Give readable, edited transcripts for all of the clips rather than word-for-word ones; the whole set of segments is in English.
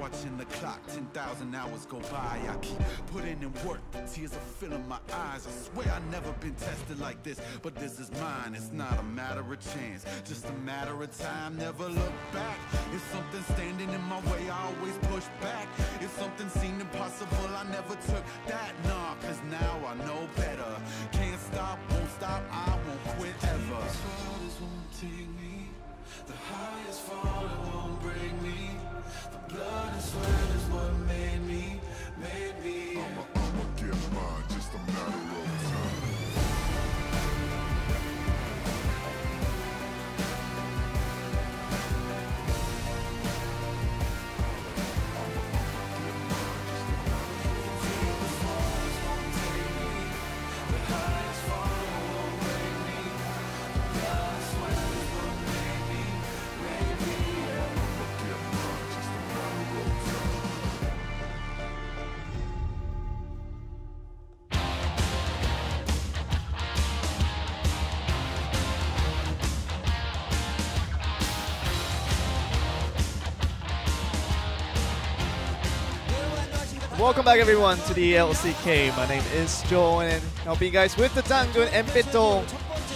watching the clock, 10,000 hours go by. I keep putting in work, the tears are filling my eyes. I swear I've never been tested like this, but this is mine. It's not a matter of chance, just a matter of time. Never look back. If something standing in my way, I always push back. If something seemed impossible, I never took that. Nah, cause now I know better. Can't stop, won't stop, I won't quit ever. The farthest won't take me, the highest fall it won't break me. The blood and sweat is what made me, made me. I'ma get mine, just a matter of time. Welcome back everyone to the LCK. My name is Joel and helping you guys with the Dangun and Bitol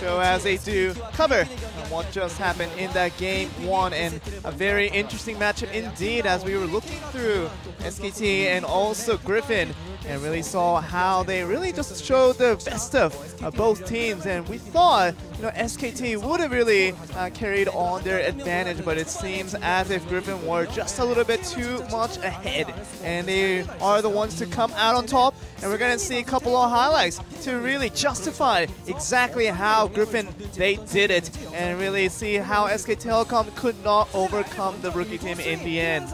show as they do cover what just happened in that game 1, and a very interesting matchup indeed as we were looking through SKT and also Griffin and really saw how they really just showed the best of both teams, and we thought SKT would have really carried on their advantage, but it seems as if Griffin were just a little bit too much ahead and they are the ones to come out on top, and we're going to see a couple of highlights to really justify exactly how Griffin they did it and really see how SK Telecom could not overcome the rookie team in the end.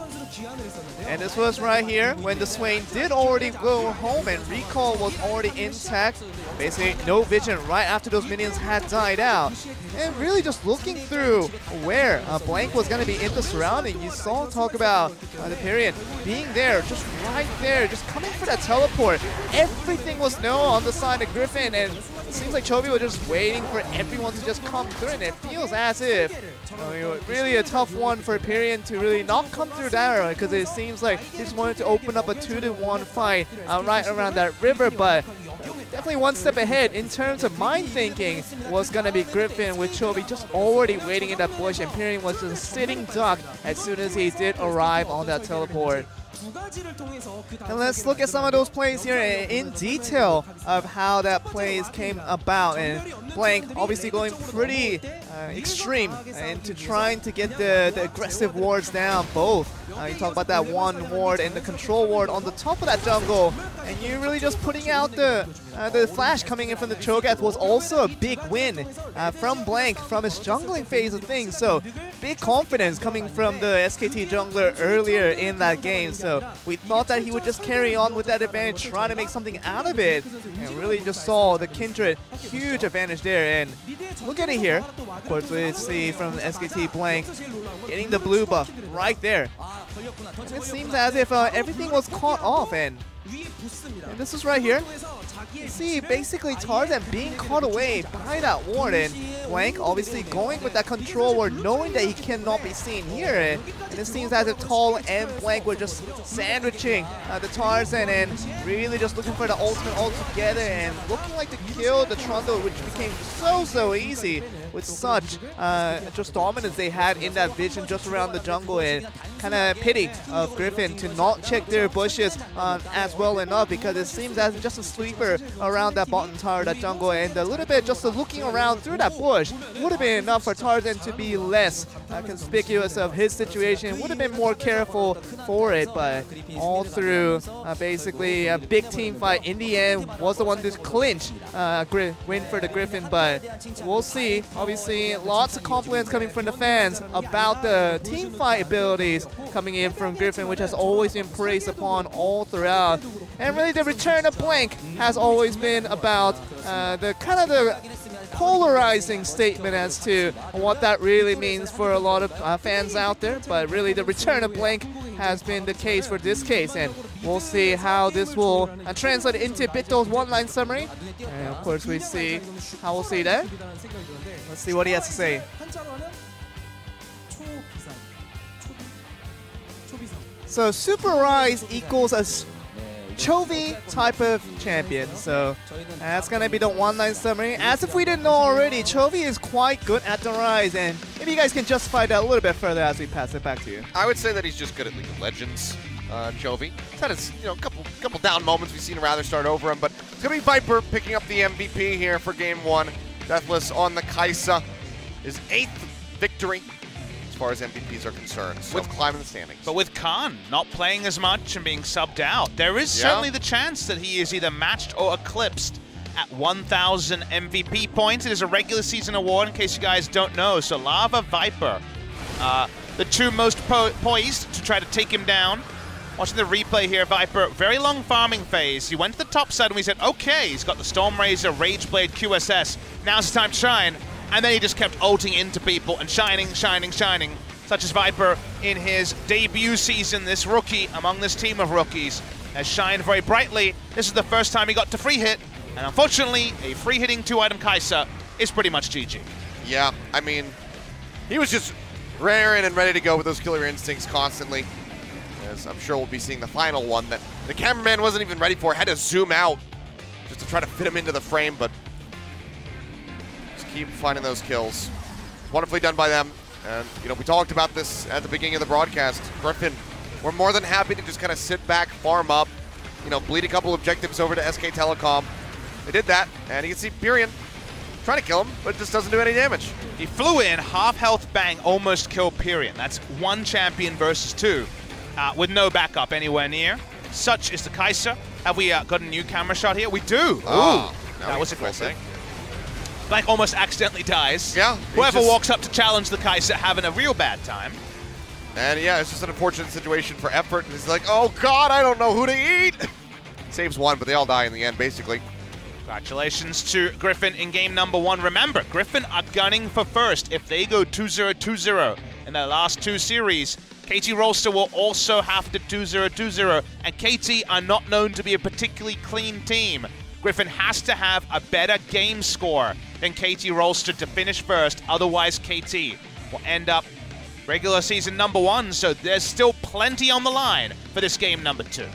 And this was right here when the Swain did already go home and recall was already intact. Basically no vision right after those minions had died out. And really just looking through where Blank was going to be in the surrounding. You saw talk about the period being there, just right there, just coming for that teleport. Everything was no on the side of Griffin, and it seems like Chovy was just waiting for everyone to just come through, and it feels as if really a tough one for Period to really not come through that, because it seems like he just wanted to open up a 2-1 fight right around that river, but definitely one step ahead in terms of mind thinking was going to be Griffin, with Chovy just already waiting in that bush, and Period was just sitting duck as soon as he did arrive on that teleport. And let's look at some of those plays here in detail of how that plays came about. And Blank obviously going pretty extreme into trying to get the aggressive wards down both. You talk about that one ward and the control ward on the top of that jungle, and you really just putting out the flash coming in from the Cho'Gath was also a big win from Blank from his jungling phase of things. So big confidence coming from the SKT jungler earlier in that game. So we thought that he would just carry on with that advantage, trying to make something out of it, and really just saw the Kindred huge advantage there. And look at it here. Of course, we see from SKT Blank getting the blue buff right there. It seems as if everything was caught off, and this is right here. You see basically Tarzan being caught away by that ward, and Blank obviously going with that control ward, knowing that he cannot be seen here. And it seems as if Tall and Blank were just sandwiching the Tarzan and really just looking for the ultimate all together and looking like to kill the Trundle, which became so easy with such just dominance they had in that vision just around the jungle. And kind of pity of Griffin to not check their bushes as well enough, because it seems as just a sleeper around that bottom tower, that jungle, and a little bit just looking around through that bush would have been enough for Tarzan to be less conspicuous of his situation, would have been more careful for it. But all through basically a big team fight, in the end was the one to clinch win for the Griffin. But we'll see. Obviously lots of compliments coming from the fans about the team fight abilities coming in from Griffin, which has always been praised upon all throughout. And really the return of Blank has always been about the kind of the polarizing statement as to what that really means for a lot of fans out there. But really the return of Blank has been the case for this case, and we'll see how this will translate into Bitol's one-line summary. And of course we see how we'll see that. Let's see what he has to say. So Super Rise equals a Chovy type of champion, so that's gonna be the one-line summary. As if we didn't know already, Chovy is quite good at the Rise, and maybe you guys can justify that a little bit further as we pass it back to you. I would say that he's just good at League of Legends, Chovy. He's had his, couple down moments. We've seen him rather start over him, but it's gonna be Viper picking up the MVP here for Game 1. Deathless on the Kai'Sa, his 8th victory as far as MVPs are concerned. So with climbing the standings. But with Khan not playing as much and being subbed out, there is certainly the chance that he is either matched or eclipsed at 1,000 MVP points. It is a regular season award, in case you guys don't know. So Lava, Viper, the two most poised to try to take him down. Watching the replay here, Viper, very long farming phase. He went to the top side and we said, okay, he's got the Stormrazor, Rageblade, QSS. Now's the time to shine. And then he just kept ulting into people and shining, shining, shining. Such as Viper in his debut season, this rookie among this team of rookies has shined very brightly. This is the first time he got to free hit. And unfortunately, a free hitting 2-item Kai'Sa is pretty much GG. Yeah, I mean, he was just raring and ready to go with those killer instincts constantly. As I'm sure we'll be seeing the final one that the cameraman wasn't even ready for. Had to zoom out just to try to fit him into the frame, but just keep finding those kills. Wonderfully done by them. And, we talked about this at the beginning of the broadcast. Griffin, we're more than happy to just kind of sit back, farm up, bleed a couple objectives over to SK Telecom. They did that, and you can see Pyrion trying to kill him, but it just doesn't do any damage. He flew in, half health bang, almost killed Pyrion. That's one champion versus two, with no backup anywhere near. Such is the Kai'Sa. Have we got a new camera shot here? We do. Oh, ooh, that was aggressive. Blank almost accidentally dies. Yeah. Whoever walks up to challenge the Kai'Sa having a real bad time. And yeah, it's just an unfortunate situation for Effort. And he's like, oh God, I don't know who to eat. Saves one, but they all die in the end, basically. Congratulations to Griffin in game number 1. Remember, Griffin are gunning for first. If they go 2-0, 2-0 in their last 2 series, KT Rolster will also have to 2-0, 2-0. And KT are not known to be a particularly clean team. Griffin has to have a better game score than KT Rolster to finish first. Otherwise, KT will end up regular season number 1. So there's still plenty on the line for this game number 2.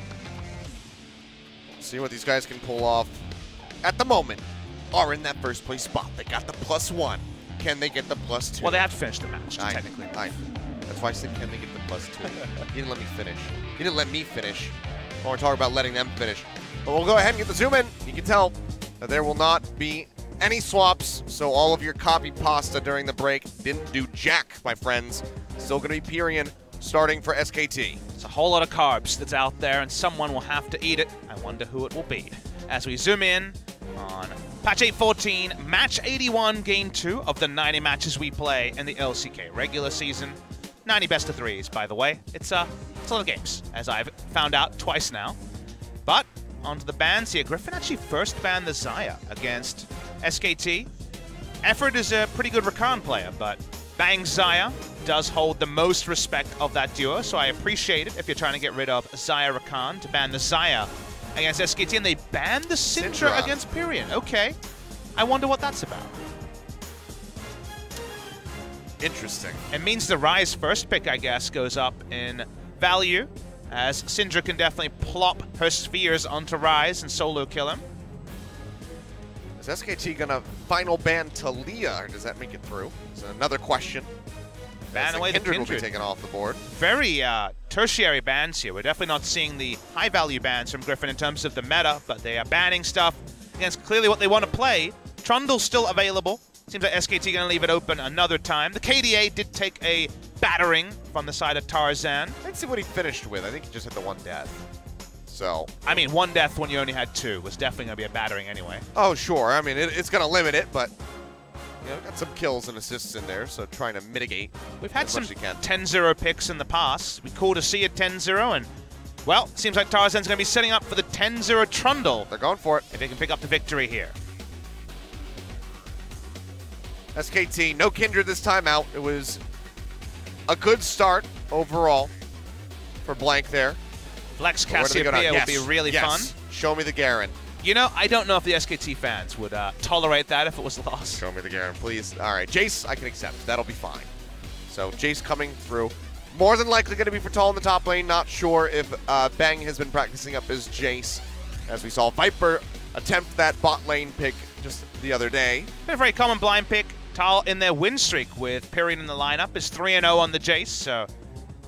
See what these guys can pull off. At the moment, are in that first place spot. They got the +1. Can they get the +2? Well, they have to finish the match, technically. That's why I said, can they get the +2? He didn't let me finish. He didn't let me finish. When we're talking about letting them finish. But we'll go ahead and get the zoom in. You can tell that there will not be any swaps. So all of your copy pasta during the break didn't do jack, my friends. Still going to be Pyrion starting for SKT. It's a whole lot of carbs that's out there, and someone will have to eat it. I wonder who it will be. As we zoom in on patch 8.14, match 81, game 2 of the 90 matches we play in the LCK regular season. 90 best of 3s, by the way. It's a lot of games, as I've found out twice now. But onto the bans here. Griffin actually first banned the Xayah against SKT. Effort is a pretty good Rakan player, but Bang Xayah does hold the most respect of that duo, so I appreciate it if you're trying to get rid of Xayah Rakan to ban the Xayah against SKT, and they banned the Syndra against Pyrion. Okay. I wonder what that's about. Interesting. It means the Ryze first pick, I guess, goes up in value, as Syndra can definitely plop her spheres onto Ryze and solo kill him. Is SKT gonna final ban Taliyah, or does that make it through? Is another question. Ban away the Kindred will be taken off the board. Very tertiary bans here. We're definitely not seeing the high-value bans from Griffin in terms of the meta, but they are banning stuff against clearly what they want to play. Trundle's still available. Seems like SKT going to leave it open another time. The KDA did take a battering from the side of Tarzan. Let's see what he finished with. I think he just had the 1 death. So, I mean, 1 death when you only had 2 was definitely going to be a battering anyway. Oh, sure. I mean, it's going to limit it, but got some kills and assists in there, so trying to mitigate. We've had some 10-0 picks in the past. It'd be cool to see a 10-0, and, well, seems like Tarzan's going to be setting up for the 10-0 Trundle. They're going for it. If they can pick up the victory here. SKT, no Kindred this time out. It was a good start overall for Blank there. Flex Cassiopeia would be really fun. Show me the Garen. I don't know if the SKT fans would tolerate that if it was lost. Show me the Garen, please. All right, Jace, I can accept. That'll be fine. So Jace coming through. More than likely going to be for Tall in the top lane. Not sure if Bang has been practicing up his Jace, as we saw Viper attempt that bot lane pick just the other day. Been a very common blind pick. Tal in their win streak with Period in the lineup is 3-0 on the Jace, so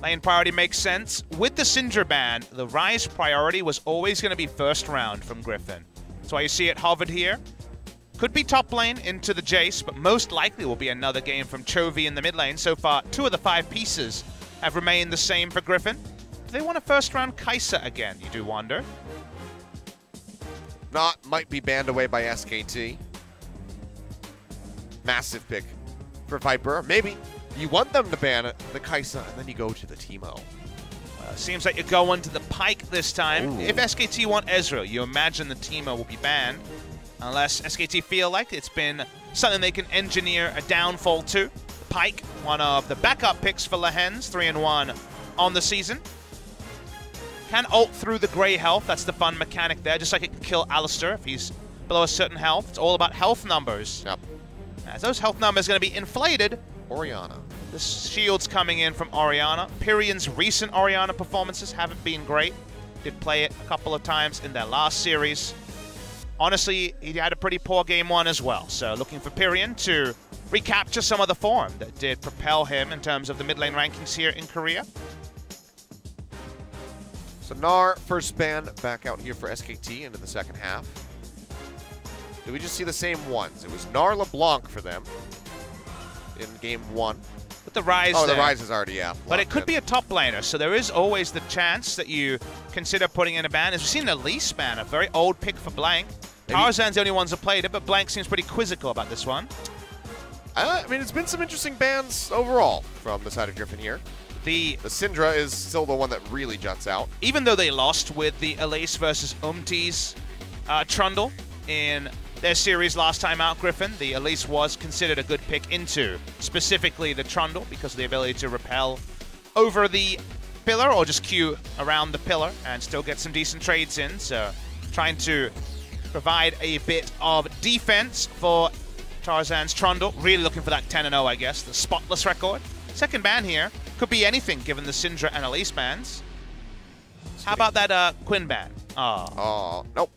lane priority makes sense. With the Syndra ban, the Ryze priority was always going to be first round from Griffin. That's why you see it hovered here. Could be top lane into the Jace, but most likely will be another game from Chovy in the mid lane. So far, 2 of the 5 pieces have remained the same for Griffin. Do they want a first round Kai'Sa again, you do wonder? Might be banned away by SKT. Massive pick for Viper. Maybe you want them to ban the Kai'Sa, and then you go to the Teemo. Seems like you're going to the Pyke this time. Ooh. If SKT want Ezreal, you imagine the Teemo will be banned. Unless SKT feel like it's been something they can engineer a downfall to. Pyke, one of the backup picks for Lehends, 3-1 on the season. Can ult through the gray health. That's the fun mechanic there. Just like it can kill Alistar if he's below a certain health. It's all about health numbers. Yep. As those health numbers are going to be inflated. Orianna. The shield's coming in from Orianna. Pyrion's recent Orianna performances haven't been great. Did play it a couple of times in their last series. Honestly, he had a pretty poor game 1 as well. So looking for Pyrion to recapture some of the form that did propel him in terms of the mid lane rankings here in Korea. So Gnar, first ban back out here for SKT into the second half. Did we just see the same ones? It was Gnar LeBlanc for them in game 1. With the Ryze Oh, there. the Ryze is already out. But it could be a top laner, so there is always the chance that you consider putting in a ban. As we've seen an Elise ban, a very old pick for Blank. Tarzan's the only ones that played it, but Blank seems pretty quizzical about this one. I mean, it's been some interesting bans overall from the side of Griffin here. The Syndra is still the one that really juts out. Even though they lost with the Elise versus Umti's Trundle in their series last time out, Griffin, the Elise was considered a good pick into specifically the Trundle because of the ability to repel over the pillar or just queue around the pillar and still get some decent trades in. So trying to provide a bit of defense for Tarzan's Trundle. Really looking for that 10-0, I guess, the spotless record. Second ban here. Could be anything given the Syndra and Elise bans. How about that Quinn ban? Oh, nope.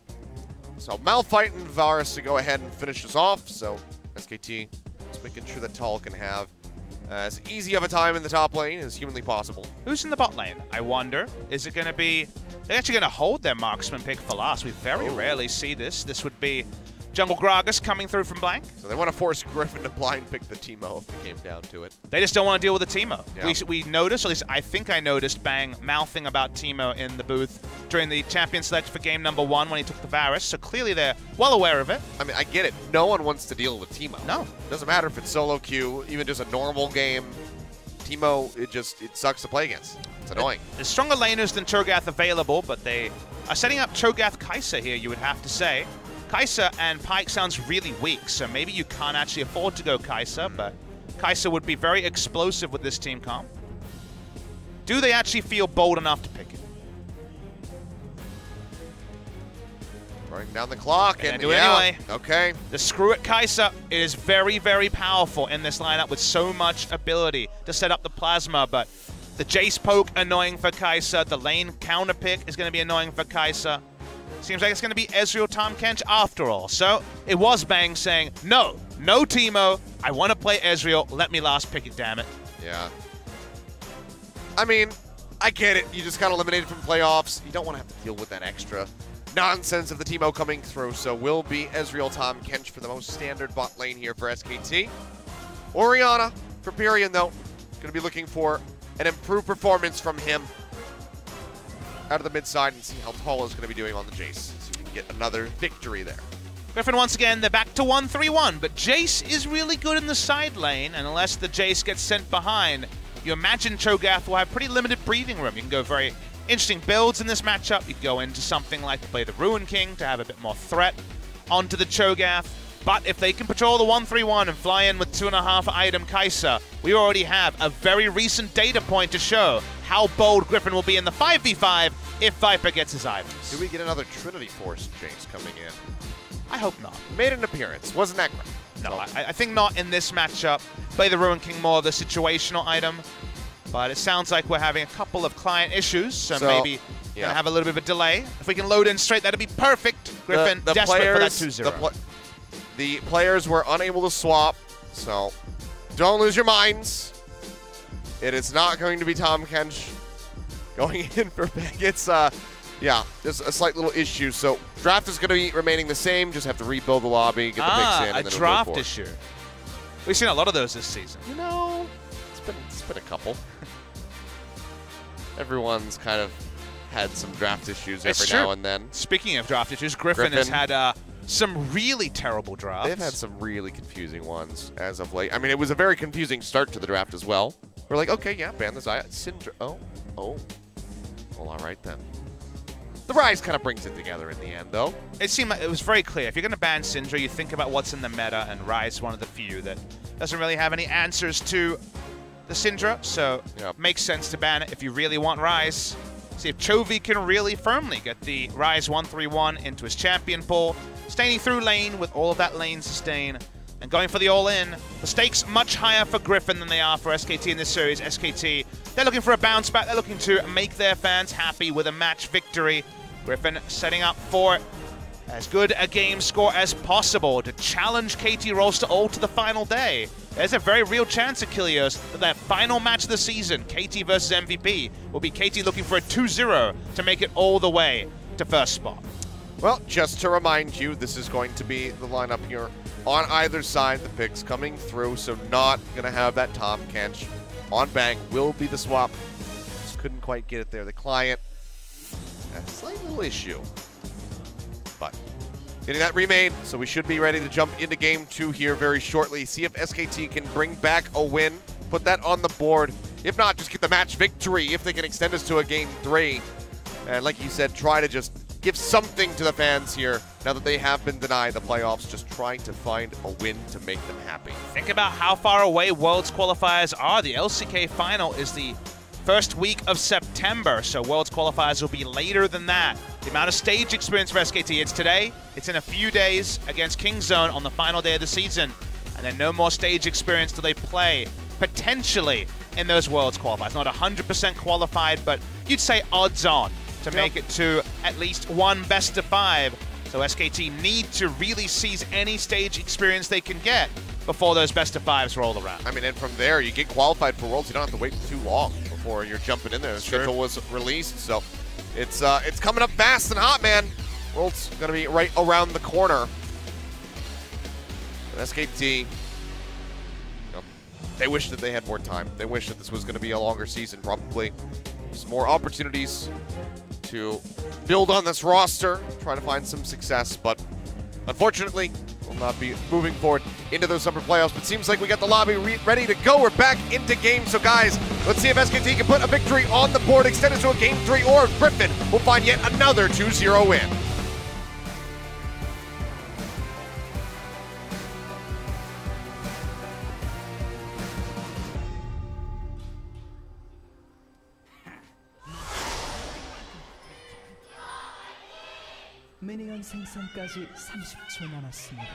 So Malphite and Varus to go ahead and finish us off. So SKT is making sure that Tall can have as easy of a time in the top lane as humanly possible. Who's in the bot lane? I wonder. Is it going to be... They're actually going to hold their marksman pick for last. We very rarely see this. This would be Jungle Gragas coming through from Blank. So they want to force Griffin to blind pick the Teemo if it came down to it. They just don't want to deal with the Teemo. Yeah. We noticed, or at least I think I noticed, Bang mouthing about Teemo in the booth during the champion select for game number 1 when he took the Varus. So clearly they're well aware of it. I mean, I get it. No one wants to deal with Teemo. No. Doesn't matter if it's solo queue, even just a normal game. Teemo, it sucks to play against. It's annoying. There's stronger laners than Cho'Gath available, but they are setting up Cho'Gath Kai'Sa here, you would have to say. Kai'Sa and Pyke sounds really weak, so maybe you can't actually afford to go Kai'Sa, but Kai'Sa would be very explosive with this team comp. Do they actually feel bold enough to pick it? Running down the clock, and do it anyway. Okay. The screw it Kai'Sa is very, very powerful in this lineup with so much ability to set up the plasma, but the Jace poke annoying for Kai'Sa, the lane counter pick is going to be annoying for Kai'Sa. Seems like it's going to be Ezreal Tahm Kench after all. So it was Bang saying, no Teemo, I want to play Ezreal, let me last pick it, damn it. Yeah. I mean, I get it. You just got eliminated from playoffs. You don't want to have to deal with that extra nonsense of the Teemo coming through. So will be Ezreal Tahm Kench for the most standard bot lane here for SKT. Orianna for Pyrion, though, going to be looking for an improved performance from him out of the mid side and see how Tall is going to be doing on the Jace. So you can get another victory there. Griffin, once again, they're back to 1-3-1, but Jace is really good in the side lane, and unless the Jace gets sent behind, you imagine Cho'Gath will have pretty limited breathing room. You can go very interesting builds in this matchup. You can go into something like to play the Ruin King to have a bit more threat onto the Cho'Gath. But if they can patrol the 1-3-1 and fly in with 2.5 item Kai'Sa, we already have a very recent data point to show how bold Griffin will be in the 5v5 if Viper gets his items. Do we get another Trinity Force Jace coming in? I hope not. Made an appearance. Wasn't that great? No, I think not in this matchup. Play the Ruin King more of the situational item. But it sounds like we're having a couple of client issues, so maybe yeah. gonna have a little bit of a delay. If we can load in straight, that'd be perfect. Griffin, desperate for that 2-0. The players were unable to swap, so don't lose your minds. It is not going to be Tahm Kench going in for Bang. It's, yeah, there's a slight little issue. So draft is going to be remaining the same. Just have to rebuild the lobby, get the picks in, and then a draft issue. We've seen a lot of those this season. You know, it's been a couple. Everyone's kind of had some draft issues every now and then. Speaking of draft issues, Griffin has had some really terrible drafts. They've had some really confusing ones as of late. I mean, it was a very confusing start to the draft as well. We're like, okay, yeah, ban the Xayah. Syndra. Oh. Well, all right then. The Rise kind of brings it together in the end, though. It seemed like it was very clear. If you're going to ban Syndra, you think about what's in the meta, and Rise is one of the few that doesn't really have any answers to the Syndra, so makes sense to ban it if you really want Rise. See if Chovy can really firmly get the Rise 1-3-1 into his champion pool, staying through lane with all of that lane sustain, and going for the all-in. The stakes much higher for Griffin than they are for SKT in this series. SKT, they're looking for a bounce back. They're looking to make their fans happy with a match victory. Griffin setting up for as good a game score as possible to challenge KT Rolster all to the final day. There's a very real chance, Achilles, that final match of the season, KT versus MVP, will be KT looking for a 2-0 to make it all the way to first spot. Well, just to remind you, this is going to be the lineup here on either side. The picks coming through, so not going to have that Tahm Kench. On Bang will be the swap. Just couldn't quite get it there. The client, a slight little issue. But getting that remade, so we should be ready to jump into game 2 here very shortly. See if SKT can bring back a win, put that on the board. If not, just get the match victory if they can extend us to a game 3. And like you said, try to just give something to the fans here now that they have been denied the playoffs, just trying to find a win to make them happy. Think about how far away Worlds qualifiers are. The LCK final is the first week of September, so Worlds qualifiers will be later than that. The amount of stage experience for SKT, it's today, it's in a few days against Kingzone on the final day of the season, and then no more stage experience till they play, potentially, in those Worlds qualifiers. Not 100% qualified, but you'd say odds on to make it to at least one best of 5. So SKT need to really seize any stage experience they can get before those best of 5s roll around. I mean, and from there, you get qualified for Worlds, you don't have to wait too long before you're jumping in there. The schedule was released, so it's coming up fast and hot, man. Worlds gonna be right around the corner. And SKT, they wish that they had more time. They wish that this was gonna be a longer season, probably. Some more opportunities to build on this roster, try to find some success, but unfortunately, will not be moving forward into those summer playoffs. But seems like we got the lobby ready to go. We're back into game. So guys, let's see if SKT can put a victory on the board, extend it to a game 3, or if Griffin will find yet another 2-0 win. 미니언 생성까지 30초 남았습니다.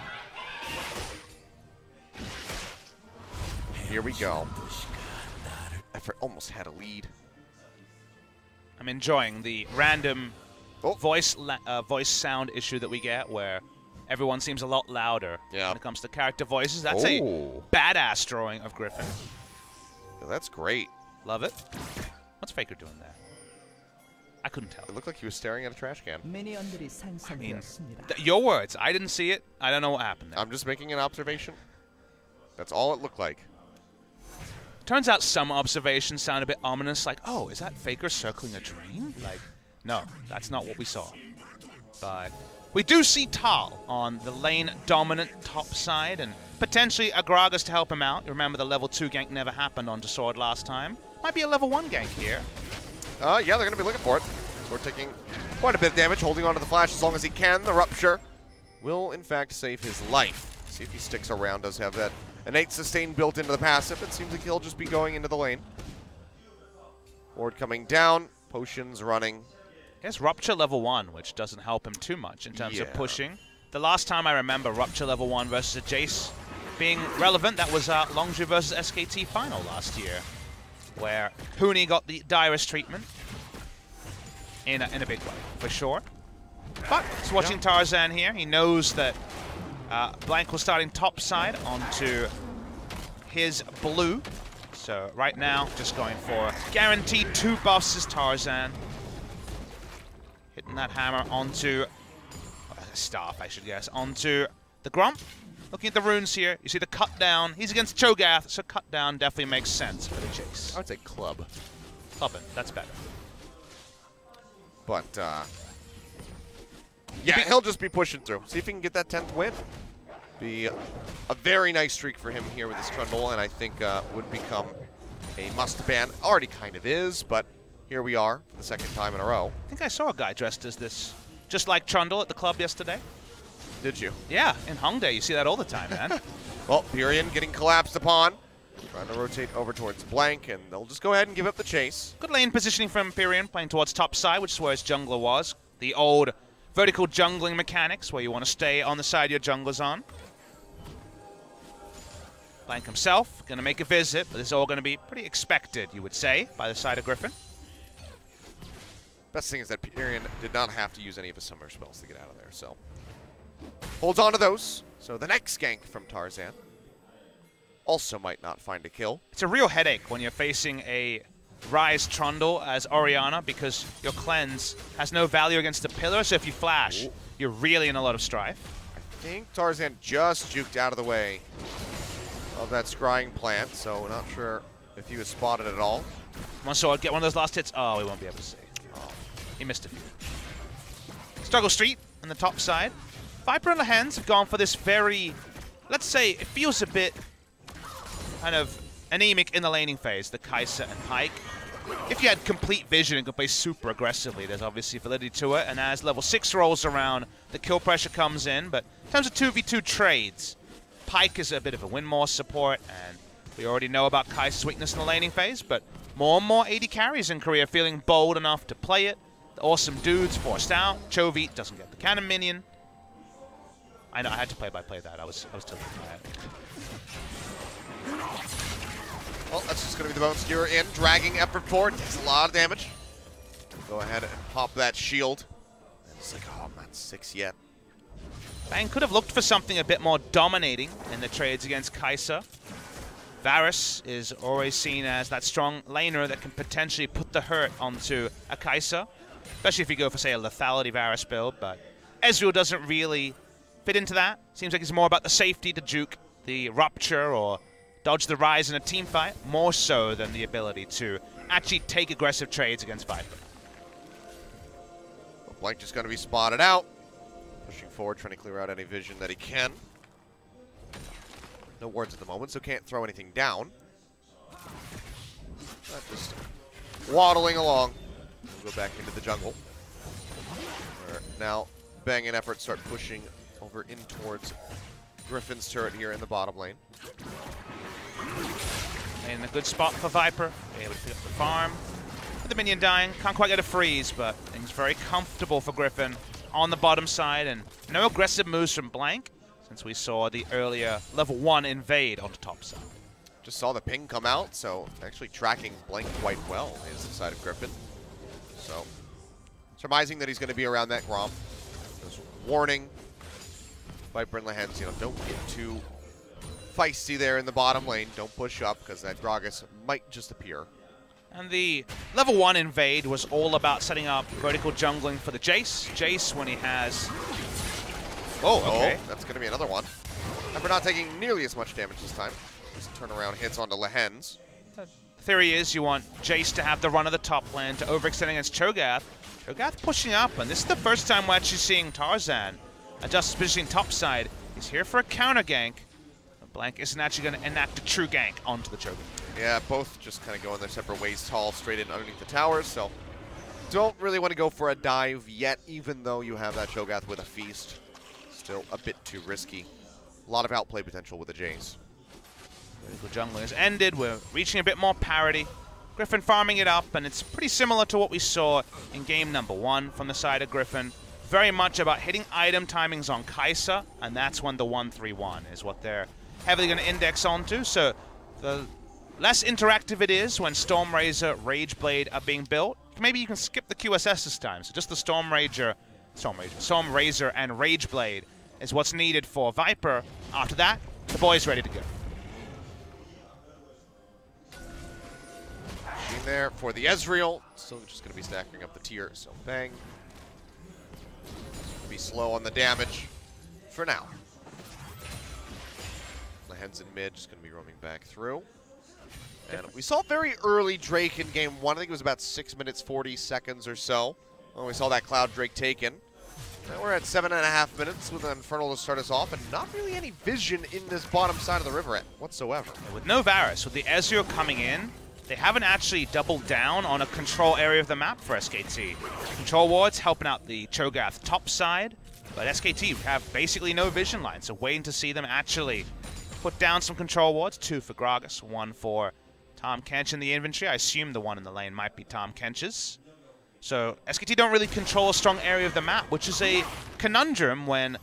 Here we go. Effort almost had a lead. I'm enjoying the random voice sound issue that we get where everyone seems a lot louder when it comes to character voices. That's a badass drawing of Griffin. Yeah, that's great. Love it. What's Faker doing there? I couldn't tell. It looked like he was staring at a trash can. 미니언들이 생성되었습니다. Your words. I didn't see it. I don't know what happened there. I'm just making an observation. That's all it looked like. Turns out some observations sound a bit ominous, like, oh, is that Faker circling a drain? Like, no, that's not what we saw. But we do see Tal on the lane-dominant top side, and potentially a Gragas to help him out. You remember the level 2 gank never happened onto Sword last time. Might be a level 1 gank here. Yeah, they're going to be looking for it. Sword taking quite a bit of damage, holding onto the flash as long as he can. The Rupture will, in fact, save his life. See if he sticks around. Does have that innate sustain built into the passive. It seems like he'll just be going into the lane. Ward coming down. Potions running. He has Rupture level 1, which doesn't help him too much in terms of pushing. The last time I remember Rupture level 1 versus a Jace being relevant, that was Longzhu versus SKT final last year. where Huni got the direst treatment in a big way, for sure. But he's watching Tarzan here. He knows that Blank was starting top side onto his blue. So right now, just going for guaranteed 2 buffs as Tarzan. Hitting that hammer onto, staff I should guess, onto the Grump. Looking at the runes here, you see the cut down. He's against Cho'Gath, so cut down definitely makes sense for the chase. I would say club. Clubbing, that's better. But, yeah, he'll just be pushing through. See if he can get that 10th win. Be a very nice streak for him here with this Trundle, and I think would become a must-ban. Already kind of is, but here we are for the 2nd time in a row. I think I saw a guy dressed as this, just like Trundle at the club yesterday. Did you? Yeah, in Hongdae, you see that all the time, man. Well, Pyrion getting collapsed upon. Trying to rotate over towards Blank, and they'll just go ahead and give up the chase. Good lane positioning from Pyrion, playing towards top side, which is where his jungler was. The old vertical jungling mechanics, where you want to stay on the side your jungler's on. Blank himself, going to make a visit, but this is all going to be pretty expected, you would say, by the side of Griffin. Best thing is that Pyrion did not have to use any of his summoner spells to get out of there, so holds on to those. So the next gank from Tarzan also might not find a kill. It's a real headache when you're facing a Ryze Trundle as Orianna because your cleanse has no value against the pillar, so if you flash, you're really in a lot of strife. I think Tarzan just juked out of the way of that scrying plant, so not sure if he was spotted at all. One sword, get one of those last hits. Oh, he won't be able to see. Oh, he missed a few. Struggle Street on the top side. Viper and Lehends have gone for this very, let's say, it feels a bit kind of anemic in the laning phase, the Kai'Sa and Pyke. If you had complete vision and could play super aggressively, there's obviously validity to it, and as level 6 rolls around, the kill pressure comes in, but in terms of 2v2 trades, Pyke is a bit of a win more support, and we already know about Kai'Sa's weakness in the laning phase, but more and more AD carries in Korea feeling bold enough to play it. The awesome dudes forced out. Chovy doesn't get the cannon minion. I know, I had to play-by-play that. I was tilted in my head. Well, that's just going to be the Bone Skewer in, dragging effort forward, takes a lot of damage. Go ahead and pop that shield. And it's like, oh, I'm not 6 yet. Bang could have looked for something a bit more dominating in the trades against Kai'Sa. Varus is always seen as that strong laner that can potentially put the hurt onto a Kai'Sa, especially if you go for, say, a lethality Varus build, but Ezreal doesn't really fit into that. Seems like it's more about the safety to juke the Rupture or dodge the Rise in a team fight, more so than the ability to actually take aggressive trades against Viper. Well, Blank just going to be spotted out. Pushing forward, trying to clear out any vision that he can. No wards at the moment, so can't throw anything down. Just waddling along. We'll go back into the jungle. Where now Bang and Effort start pushing over in towards Griffin's turret here in the bottom lane. In a good spot for Viper, able to pick up the farm. With the minion dying, can't quite get a freeze, but things very comfortable for Griffin on the bottom side, and no aggressive moves from Blank, since we saw the earlier level 1 invade on the top side. Just saw the ping come out, so actually tracking Blank quite well is the side of Griffin. So, surmising that he's going to be around that Gromp. Just warning Viper and Lehends, you know, don't get too feisty there in the bottom lane. Don't push up, because that Gragas might just appear. And the level 1 invade was all about setting up vertical jungling for the Jace. Jace, when he has... Oh, okay. Oh, that's going to be another one. And we're not taking nearly as much damage this time. Just turnaround hits onto Lehends. The theory is you want Jace to have the run of the top lane to overextend against Cho'Gath. Cho'Gath pushing up, and this is the first time we're actually seeing Tarzan adjust his positioning topside. He's here for a counter gank. Blank isn't actually going to enact a true gank onto the Cho'Gath. Yeah, both just kind of going their separate ways tall, straight in underneath the towers, so don't really want to go for a dive yet, even though you have that Cho'Gath with a feast. Still a bit too risky. A lot of outplay potential with the Jace. The jungling has ended. We're reaching a bit more parity. Griffin farming it up, and it's pretty similar to what we saw in game number 1 from the side of Griffin. Very much about hitting item timings on Kai'Sa, and that's when the 1-3-1 is what they're heavily going to index onto. So the less interactive it is when Stormrazor, Rageblade are being built. Maybe you can skip the QSS this time. So just the Stormrazor, and Rageblade is what's needed for Viper. After that, the boy's ready to go. Machine there for the Ezreal. Still just going to be stacking up the tier, so bang. Be slow on the damage for now. Lehens in mid, just going to be roaming back through. And we saw very early Drake in game 1. I think it was about 6 minutes, 40 seconds or so when we saw that Cloud Drake taken. Now we're at 7.5 minutes with an Infernal to start us off, and not really any vision in this bottom side of the river whatsoever. With no Varus, with the Ezreal coming in, they haven't actually doubled down on a control area of the map for SKT. Control wards helping out the Cho'Gath top side, but SKT have basically no vision line, so waiting to see them actually put down some control wards. 2 for Gragas, 1 for Tahm Kench in the inventory. I assume the one in the lane might be Tahm Kench's. So SKT don't really control a strong area of the map, which is a conundrum when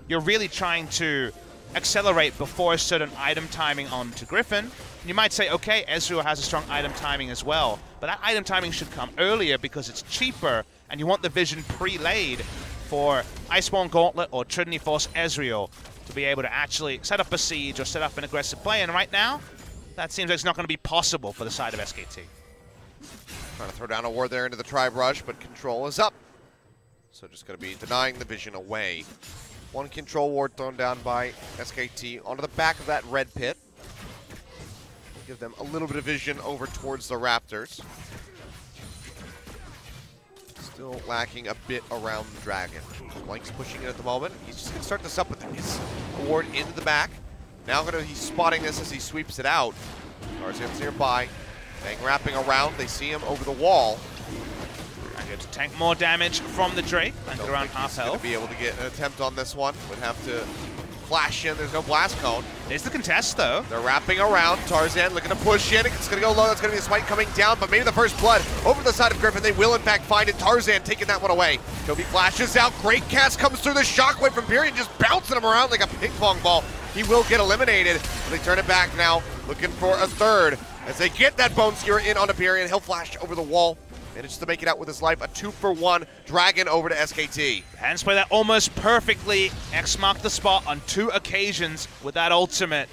you're really trying to accelerate before a certain item timing onto Griffin. You might say, okay, Ezreal has a strong item timing as well, but that item timing should come earlier because it's cheaper, and you want the vision pre-laid for Iceborne Gauntlet or Trinity Force Ezreal to be able to actually set up a siege or set up an aggressive play, and right now, that seems like it's not going to be possible for the side of SKT. Trying to throw down a ward there into the Tribe Rush, but control is up. So just going to be denying the vision away. 1 control ward thrown down by SKT onto the back of that red pit. Give them a little bit of vision over towards the Raptors. Still lacking a bit around the Dragon. Blank's pushing it at the moment. He's just going to start this up with his ward into the back. Now he's spotting this as he sweeps it out. Tarzan's nearby. Bang wrapping around. They see him over the wall. I get to tank more damage from the Drake. Back around half health. Going to be able to get an attempt on this one. Would have to flash in. There's no blast cone. There's the contest, though. They're wrapping around. Tarzan looking to push in. It's going to go low. That's going to be a smite coming down, but maybe the first blood over the side of Griffin. They will, in fact, find it. Tarzan taking that one away. Toby flashes out. Great cast comes through the shockwave from Pyrion, just bouncing him around like a ping pong ball. He will get eliminated. They turn it back now, looking for a third. As they get that Bone Skewer in on Pyrion, he'll flash over the wall. Manages to make it out with his life. A 2-for-1 Dragon over to SKT. Hands play that almost perfectly. X marked the spot on 2 occasions with that ultimate.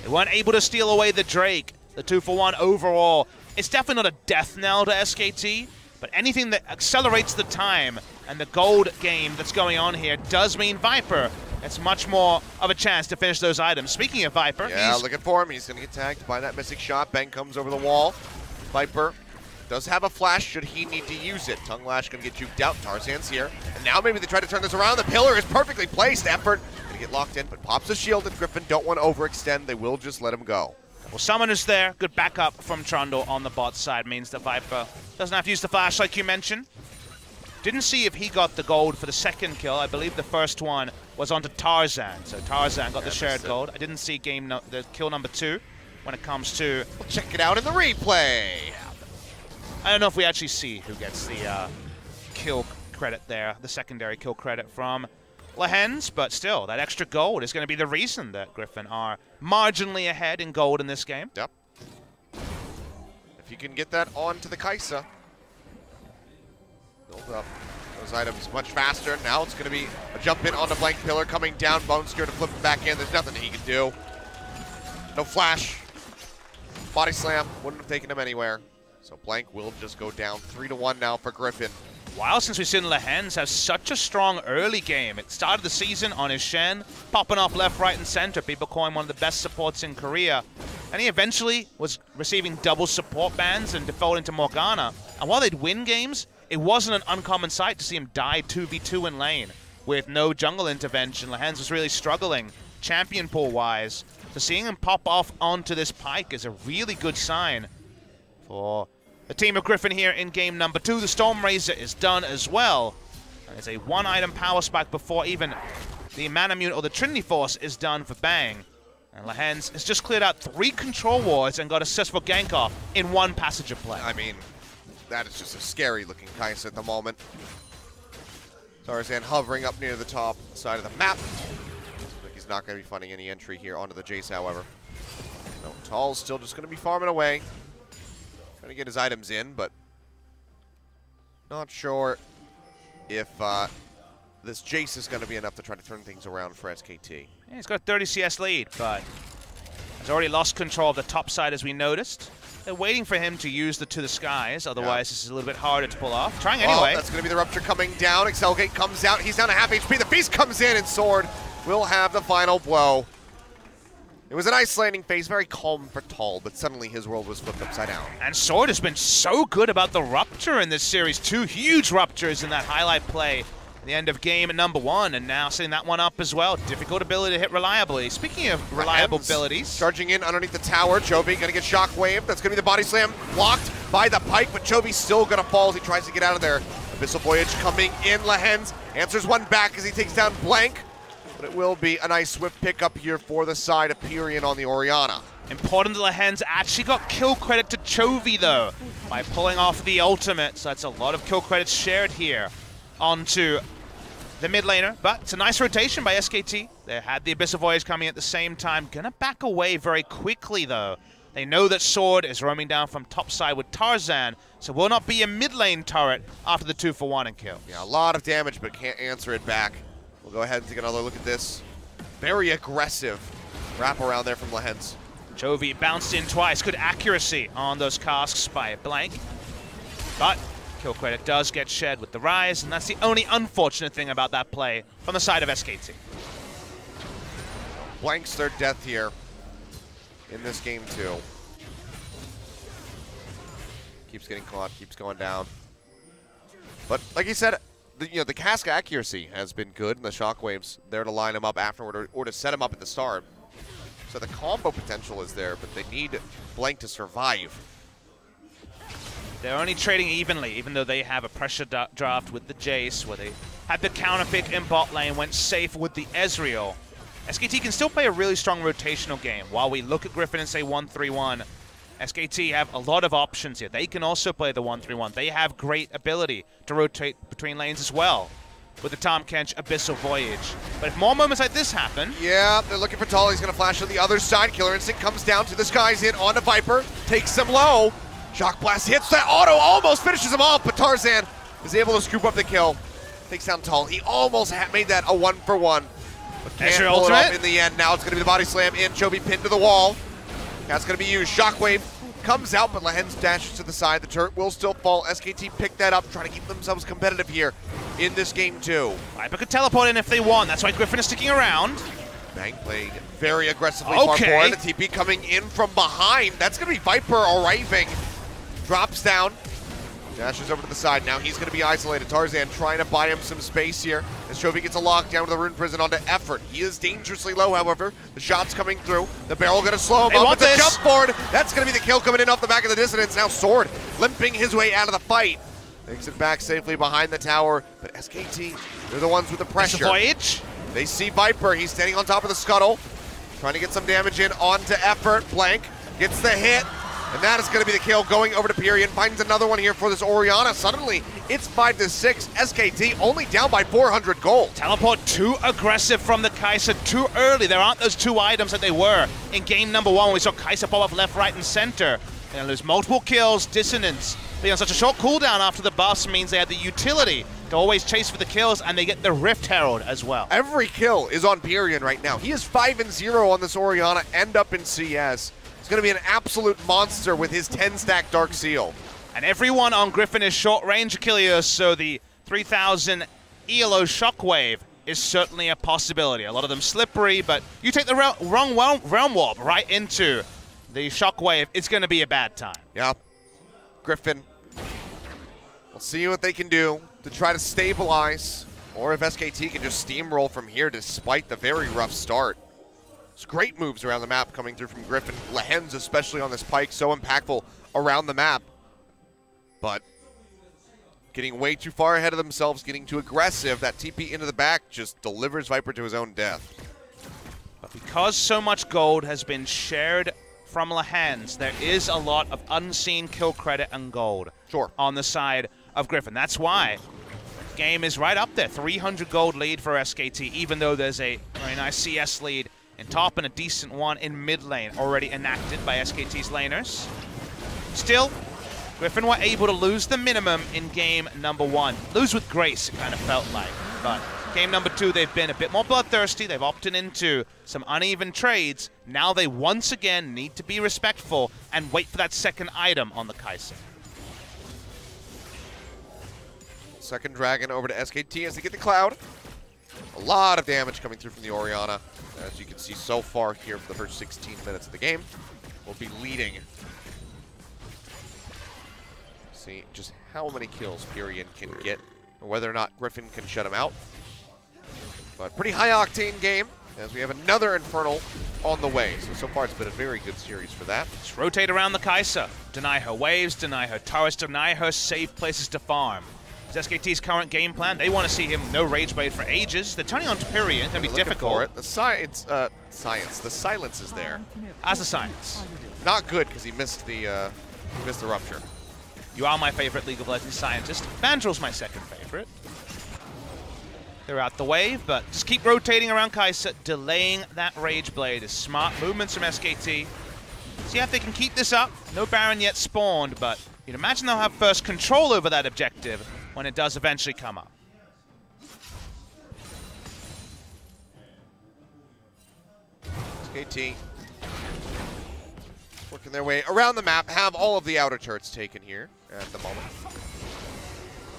They weren't able to steal away the Drake. The 2-for-1 overall. It's definitely not a death knell to SKT, but anything that accelerates the time and the gold game that's going on here does mean Viper. It's much more of a chance to finish those items. Speaking of Viper, yeah, looking for him. He's going to get tagged by that missing shot. Bang comes over the wall. Viper does have a flash should he need to use it. Tongue Lash going to get juked out. Tarzan's here. And now maybe they try to turn this around. The pillar is perfectly placed. Effort going to get locked in, but pops a shield, and Griffin don't want to overextend. They will just let him go. Well, Summoner's there. Good backup from Trundle on the bot side means that Viper doesn't have to use the flash like you mentioned. Didn't see if he got the gold for the second kill. I believe the first one was onto Tarzan. So Tarzan got the shared gold. I didn't see the kill number 2 when it comes to... We'll check it out in the replay. I don't know if we actually see who gets the kill credit there, the secondary kill credit from Lehens, but still, that extra gold is going to be the reason that Griffin are marginally ahead in gold in this game. Yep. If you can get that onto the Kai'Sa, build up those items much faster. Now it's going to be a jump in on the Blank Pillar coming down. Bone Skewer to flip it back in. There's nothing he can do. No flash. Body slam. Wouldn't have taken him anywhere. So Blank will just go down 3-1 now for Griffin. While since we've seen Lehens have such a strong early game. It started the season on his Shen, popping off left, right, and center. People call him one of the best supports in Korea. And he eventually was receiving double support bans and defaulting to Morgana. And while they'd win games, it wasn't an uncommon sight to see him die 2v2 in lane with no jungle intervention. Lehens was really struggling champion pool-wise. So seeing him pop off onto this Pyke is a really good sign for the team of Griffin here in game number 2. The Stormrazor is done as well. And it's a 1-item power spike before even the Manamune or the Trinity Force is done for Bang. And Lehens has just cleared out 3 control wards and got a successful gank off in 1 passage of play. I mean, that is just a scary looking Kai'Sa at the moment. Tarzan hovering up near the top side of the map. Looks like he's not going to be finding any entry here onto the Jace, however. No, Tall's still just going to be farming away. Trying to get his items in, but not sure if this Jace is going to be enough to try to turn things around for SKT. Yeah, he's got a 30 CS lead, but has already lost control of the top side, as we noticed. They're waiting for him to use the To the Skies, otherwise this is a little bit harder to pull off. Trying anyway. Oh, that's going to be the Rupture coming down. Excelgate comes out. He's down to half HP. The Feast comes in, and Sword will have the final blow. It was an nice landing phase, very calm for Tall, but suddenly his world was flipped upside down. And Sword has been so good about the Rupture in this series. 2 huge Ruptures in that highlight play at the end of game number 1, and now setting that one up as well. Difficult ability to hit reliably. Speaking of reliable abilities. Charging in underneath the tower. Chovy going to get Shockwave. That's going to be the body slam blocked by the Pike, but Chovy's still going to fall as he tries to get out of there. Abyssal Voyage coming in. Lehends answers one back as he takes down Blank. But it will be a nice swift pickup here for the side of Pyrion on the Orianna. Important that Lehends actually got kill credit to Chovy, though, by pulling off the ultimate. So that's a lot of kill credits shared here onto the mid laner. But it's a nice rotation by SKT. They had the Abyssal Voyage coming at the same time. Gonna back away very quickly, though. They know that Sword is roaming down from top side with Tarzan, so will not be a mid lane turret after the 2-for-1 and kill. Yeah, a lot of damage, but can't answer it back. We'll go ahead and take another look at this. Very aggressive wrap around there from Lehends. Chovy bounced in twice. Good accuracy on those casks by Blank. But kill credit does get shed with the Rise, and that's the only unfortunate thing about that play from the side of SKT. Blank's their death here in this game too. Keeps getting caught, keeps going down. But like you said, the cask accuracy has been good, and the Shockwaves there to line him up afterward or to set him up at the start. So the combo potential is there, but they need Blank to survive. They're only trading evenly, even though they have a pressure draft with the Jace, where they had the counter pick in bot lane, went safe with the Ezreal. SKT can still play a really strong rotational game. While we look at Griffin and say 1-3-1, SKT have a lot of options here. They can also play the 1-3-1. They have great ability to rotate between lanes as well with the Tahm Kench Abyssal Voyage. But if more moments like this happen... Yeah, they're looking for Tall. He's going to flash to the other side. Killer Instinct comes down to the skies in onto Viper. Takes him low. Shock Blast hits that auto. Almost finishes him off, but Tarzan is able to scoop up the kill. Takes down Tall. He almost made that a 1-for-1. But can't pull it off in the end. Now it's going to be the body slam in. Chovy pinned to the wall. That's going to be used. Shockwave comes out, but Lehends dashes to the side. The turret will still fall. SKT pick that up, trying to keep themselves competitive here in this game too. Viper could teleport in if they want. That's why Griffin is sticking around. Bang playing very aggressively far forward. The TP coming in from behind. That's going to be Viper arriving. Drops down. Dashes over to the side. Now he's going to be isolated. Tarzan trying to buy him some space here as Chovy gets a lockdown to the Rune Prison onto Effort. He is dangerously low, however. The shot's coming through. The barrel going to slow him up. It's a jump forward. That's going to be the kill coming in off the back of the Dissonance. Now Sword limping his way out of the fight. Makes it back safely behind the tower. But SKT, they're the ones with the pressure. It's a Voyage. They see Viper. He's standing on top of the scuttle. Trying to get some damage in onto Effort. Blank gets the hit. And that is going to be the kill going over to Pyrion. Finds another one here for this Orianna. Suddenly, it's 5-6. SKT only down by 400 gold. Teleport too aggressive from the Kai'Sa too early. There aren't those 2 items that they were in game number 1 when we saw Kai'Sa pop up left, right, and center. They're going to lose multiple kills. Dissonance being on such a short cooldown after the buffs means they had the utility to always chase for the kills, and they get the Rift Herald as well. Every kill is on Pyrion right now. He is 5-0 on this Orianna, end up in CS. He's going to be an absolute monster with his 10-stack Dark Seal. And everyone on Griffin is short-range Achilles, so the 3000 ELO Shockwave is certainly a possibility. A lot of them slippery, but you take the wrong Realm Warp right into the Shockwave, it's going to be a bad time. Yeah. Griffin, we'll see what they can do to try to stabilize, or if SKT can just steamroll from here despite the very rough start. There's great moves around the map coming through from Griffin. Lehends, especially on this Pike, so impactful around the map. But getting way too far ahead of themselves, getting too aggressive, that TP into the back just delivers Viper to his own death. But because so much gold has been shared from Lehends, there is a lot of unseen kill credit and gold on the side of Griffin. That's why the game is right up there. 300 gold lead for SKT, even though there's a very nice CS lead in top and a decent one in mid lane, already enacted by SKT's laners. Still, Griffin were able to lose the minimum in game number 1. Lose with grace, it kind of felt like. But game number 2, they've been a bit more bloodthirsty. They've opted into some uneven trades. Now they once again need to be respectful and wait for that second item on the Kai'Sa. Second Dragon over to SKT as they get the Cloud. A lot of damage coming through from the Orianna. As you can see so far here for the first 16 minutes of the game. We'll be leading. See just how many kills Pirean can get, or whether or not Griffin can shut him out. But pretty high octane game, as we have another Infernal on the way. So far it's been a very good series for that. Just rotate around the Kai'Sa. Deny her waves, deny her turrets, deny her safe places to farm. It's SKT's current game plan. They want to see him no Rage Blade for ages. They're turning on to Pirean. It's going to be difficult. The the silence is there. As a science. Not good because he missed the Rupture. You are my favorite League of Legends scientist. Vandrel's my second favorite. They're out the wave, but just keep rotating around Kai'Sa, delaying that Rage Blade. Is smart movements from SKT. See if they can keep this up. No Baron yet spawned, but you'd imagine they'll have first control over that objective when it does eventually come up. SKT working their way around the map, have all of the outer turrets taken here at the moment.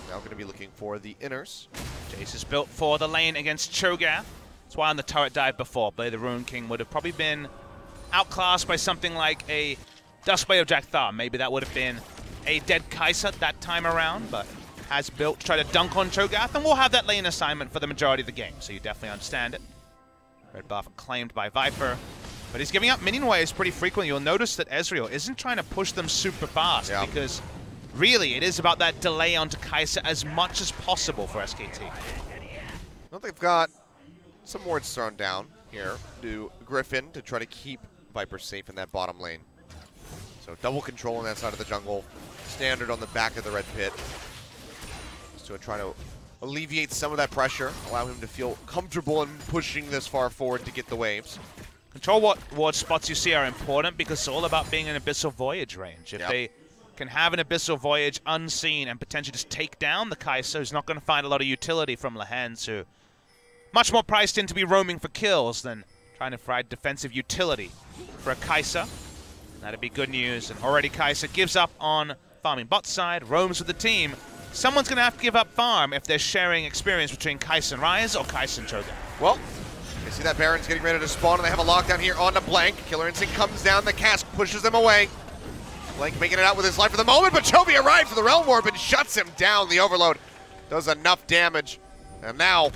Now going to be looking for the inners. Jace is built for the lane against Cho'Gath. That's why on the turret dive before, Blade of the Ruined King would have probably been outclassed by something like a Duskblade of Jack-Thar. Maybe that would have been a dead Kai'Sa that time around, but has built to try to dunk on Cho'Gath, and we'll have that lane assignment for the majority of the game, so you definitely understand it. Red buff claimed by Viper, but he's giving up minion waves pretty frequently. You'll notice that Ezreal isn't trying to push them super fast, because really it is about that delay onto Kai'Sa as much as possible for SKT. Well, they've got some wards thrown down here to Griffin to try to keep Viper safe in that bottom lane. So double control on that side of the jungle. Standard on the back of the red pit. Just to try to alleviate some of that pressure, allow him to feel comfortable in pushing this far forward to get the waves. Control what ward spots you see are important because it's all about being in Abyssal Voyage range. If they can have an Abyssal Voyage unseen and potentially just take down the Kai'Sa, who's not going to find a lot of utility from Lehends, who much more priced in to be roaming for kills than trying to provide defensive utility for a Kai'Sa. That'd be good news. And already Kai'Sa gives up on farming bot side, roams with the team. Someone's going to have to give up farm if they're sharing experience between Kai'Sa and Ryze or Kai'Sa and Cho'Gath. Well, you see that Baron's getting ready to spawn, and they have a lockdown here on the Blank. Killer Instinct comes down, the cask pushes them away. Blank making it out with his life for the moment, but Chovy arrives with the Realm Warp and shuts him down. The Overload does enough damage. And now,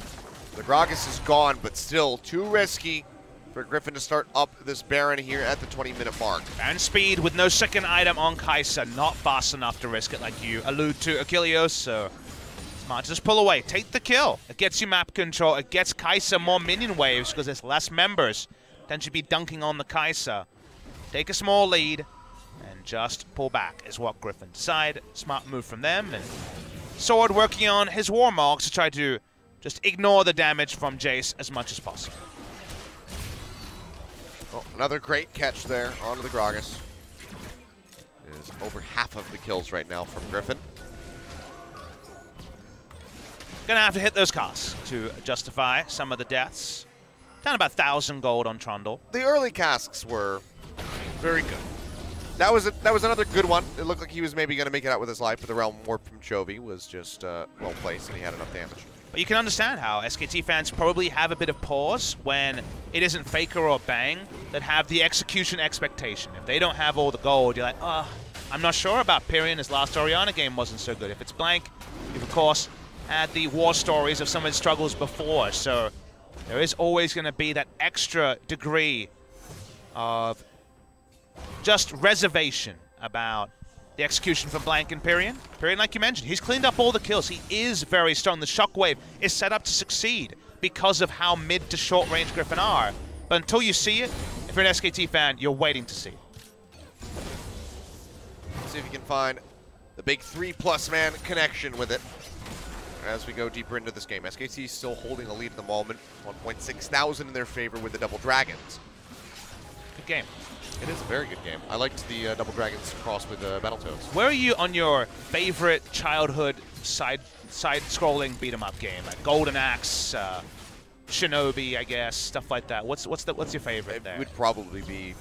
the Gragas is gone, but still too risky for Griffin to start up this Baron here at the 20-minute mark. Baron speed with no second item on Kai'Sa, not fast enough to risk it like you allude to, Achilleos, so smart to just pull away, take the kill. It gets you map control, it gets Kai'Sa more minion waves because there's less members. Potentially be dunking on the Kai'Sa. Take a small lead and just pull back is what Griffin decide. Smart move from them, and Sword working on his Warmogs to try to just ignore the damage from Jace as much as possible. Oh, another great catch there onto the Gragas. It is over half of the kills right now from Griffin. Gonna have to hit those costs to justify some of the deaths. Down about 1,000 gold on Trundle. The early casks were very good. That was another good one. It looked like he was maybe going to make it out with his life, but the Realm Warp from Chovy was just well placed, and he had enough damage. But you can understand how SKT fans probably have a bit of pause when it isn't Faker or Bang that have the execution expectation. If they don't have all the gold, you're like, oh, I'm not sure about Pirean. His last Orianna game wasn't so good. If it's Blank, you've of course had the war stories of some of his struggles before, so there is always going to be that extra degree of just reservation about the execution from Blank and Pirean. Pirean, like you mentioned, he's cleaned up all the kills. He is very strong. The Shockwave is set up to succeed because of how mid to short range Griffin are. But until you see it, if you're an SKT fan, you're waiting to see it. Let's see if you can find the big 3+ man connection with it. as we go deeper into this game. SKT is still holding a lead at the moment. 1.6 thousand in their favor with the Double Dragons. Good game. It is a very good game. I liked the Double Dragons cross with Battletoads. Where are you on your favorite childhood side-scrolling beat-em-up game? Like Golden Axe, Shinobi, I guess, stuff like that. What's your favorite there? It would probably be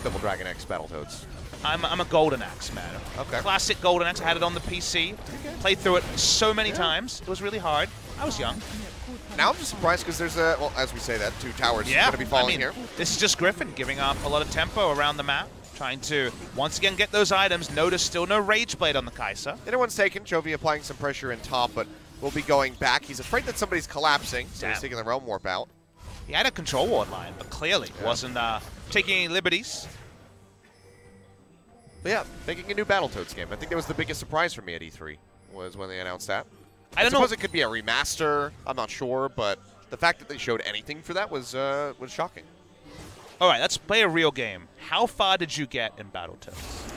Double Dragon X Battletoads. I'm a Golden Axe man. Okay. Classic Golden Axe. I had it on the PC. Played through it so many times. It was really hard. I was young. Now I'm just surprised because there's well, as we say that, 2 towers going to be falling here. This is just Griffin giving up a lot of tempo around the map, trying to once again get those items. Notice still no Rage Blade on the Kai'Sa. Anyone's taken. Chovy applying some pressure in top, but will be going back. He's afraid that somebody's collapsing, so he's taking the Realm Warp out. He had a control ward line, but clearly wasn't taking any liberties. But yeah, making a new Battletoads game. I think that was the biggest surprise for me at E3, was when they announced that. I don't know. suppose it could be a remaster. I'm not sure, but the fact that they showed anything for that was shocking. All right, let's play a real game. How far did you get in Battletoads?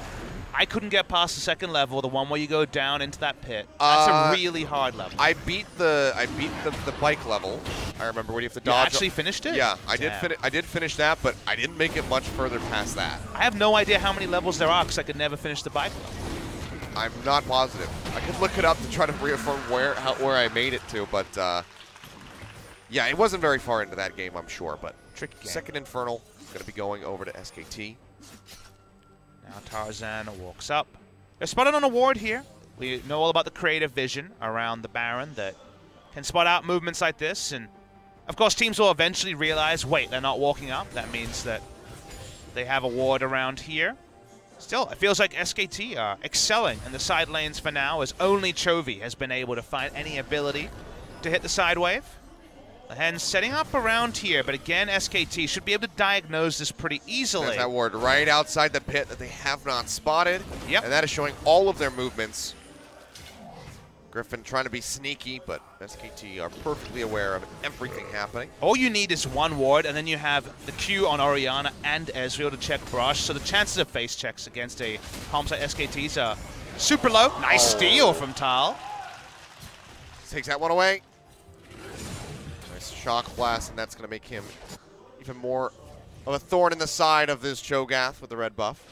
I couldn't get past the 2nd level, the one where you go down into that pit. That's a really hard level. I beat the bike level. I remember when you have to dodge. You actually finished it? Yeah, I did finish that, but I didn't make it much further past that. I have no idea how many levels there are because I could never finish the bike level. I'm not positive. I could look it up to try to reaffirm where I made it to, but yeah, it wasn't very far into that game, I'm sure. But Tricky game. 2nd Infernal going to be going over to SKT. Now Tarzan walks up. They're spotted on a ward here. We know all about the creative vision around the Baron that can spot out movements like this. And, of course, teams will eventually realize, wait, they're not walking up. That means that they have a ward around here. Still, it feels like SKT are excelling in the side lanes for now, as only Chovy has been able to find any ability to hit the side wave. Lehens setting up around here, but again, SKT should be able to diagnose this pretty easily. There's that ward right outside the pit that they have not spotted. Yep. And that is showing all of their movements. Griffin trying to be sneaky, but SKT are perfectly aware of everything happening. All you need is one ward, and then you have the Q on Orianna and Ezreal to check Brush, so the chances of face checks against a comp like SKT's are super low. Nice steal from Tal. Takes that one away. Nice shock blast, and that's going to make him even more of a thorn in the side of this Cho'Gath with the red buff.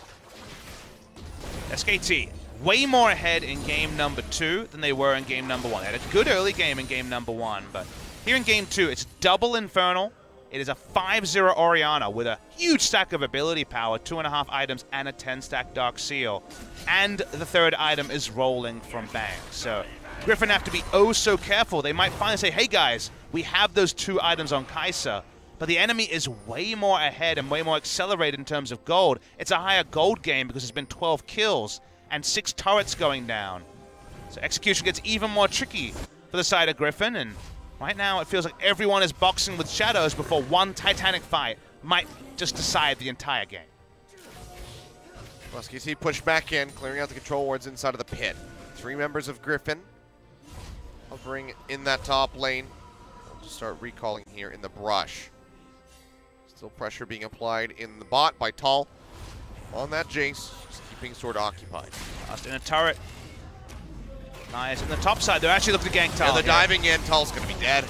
SKT way more ahead in game number 2 than they were in game number 1. They had a good early game in game number 1, but here in game 2, it's double Infernal. It is a 5-0 Orianna with a huge stack of ability power, 2.5 items, and a 10-stack Dark Seal. And the 3rd item is rolling from Bang. So Griffin have to be oh so careful. They might finally say, hey guys, we have those 2 items on Kai'Sa, but the enemy is way more ahead and way more accelerated in terms of gold. It's a higher gold game because it's been 12 kills and 6 turrets going down. So execution gets even more tricky for the side of Griffin, and right now it feels like everyone is boxing with shadows before one titanic fight might just decide the entire game. SKT pushed back in, clearing out the control wards inside of the pit. 3 members of Griffin hovering in that top lane. We'll just start recalling here in the brush. Still pressure being applied in the bot by Tal on that Jace. Keeping Sword occupied. Lost in a turret. Nice. On the top side, they're actually looking to gank Tal. Yeah, they're diving in. Tal's going to be dead.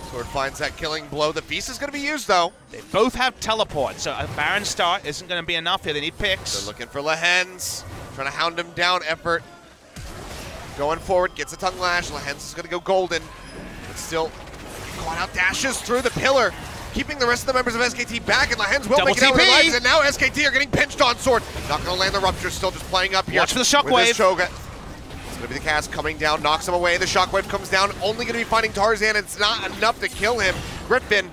Sword finds that killing blow. The Feast is going to be used, though. They both have teleport, so a Baron start isn't going to be enough here. They need picks. They're looking for Lehens. Trying to hound him down. Effort. Going forward. Gets a tongue lash. Lehens is going to go golden. But still, going out dashes through the pillar. Keeping the rest of the members of SKT back, and Lehens will Double make it out with TP. their lives, and now SKT are getting pinched on Sword. Not going to land the Rupture, still just playing up here. Watch for the Shockwave. It's going to be the cast coming down, knocks him away. The Shockwave comes down, only going to be finding Tarzan. It's not enough to kill him. Griffin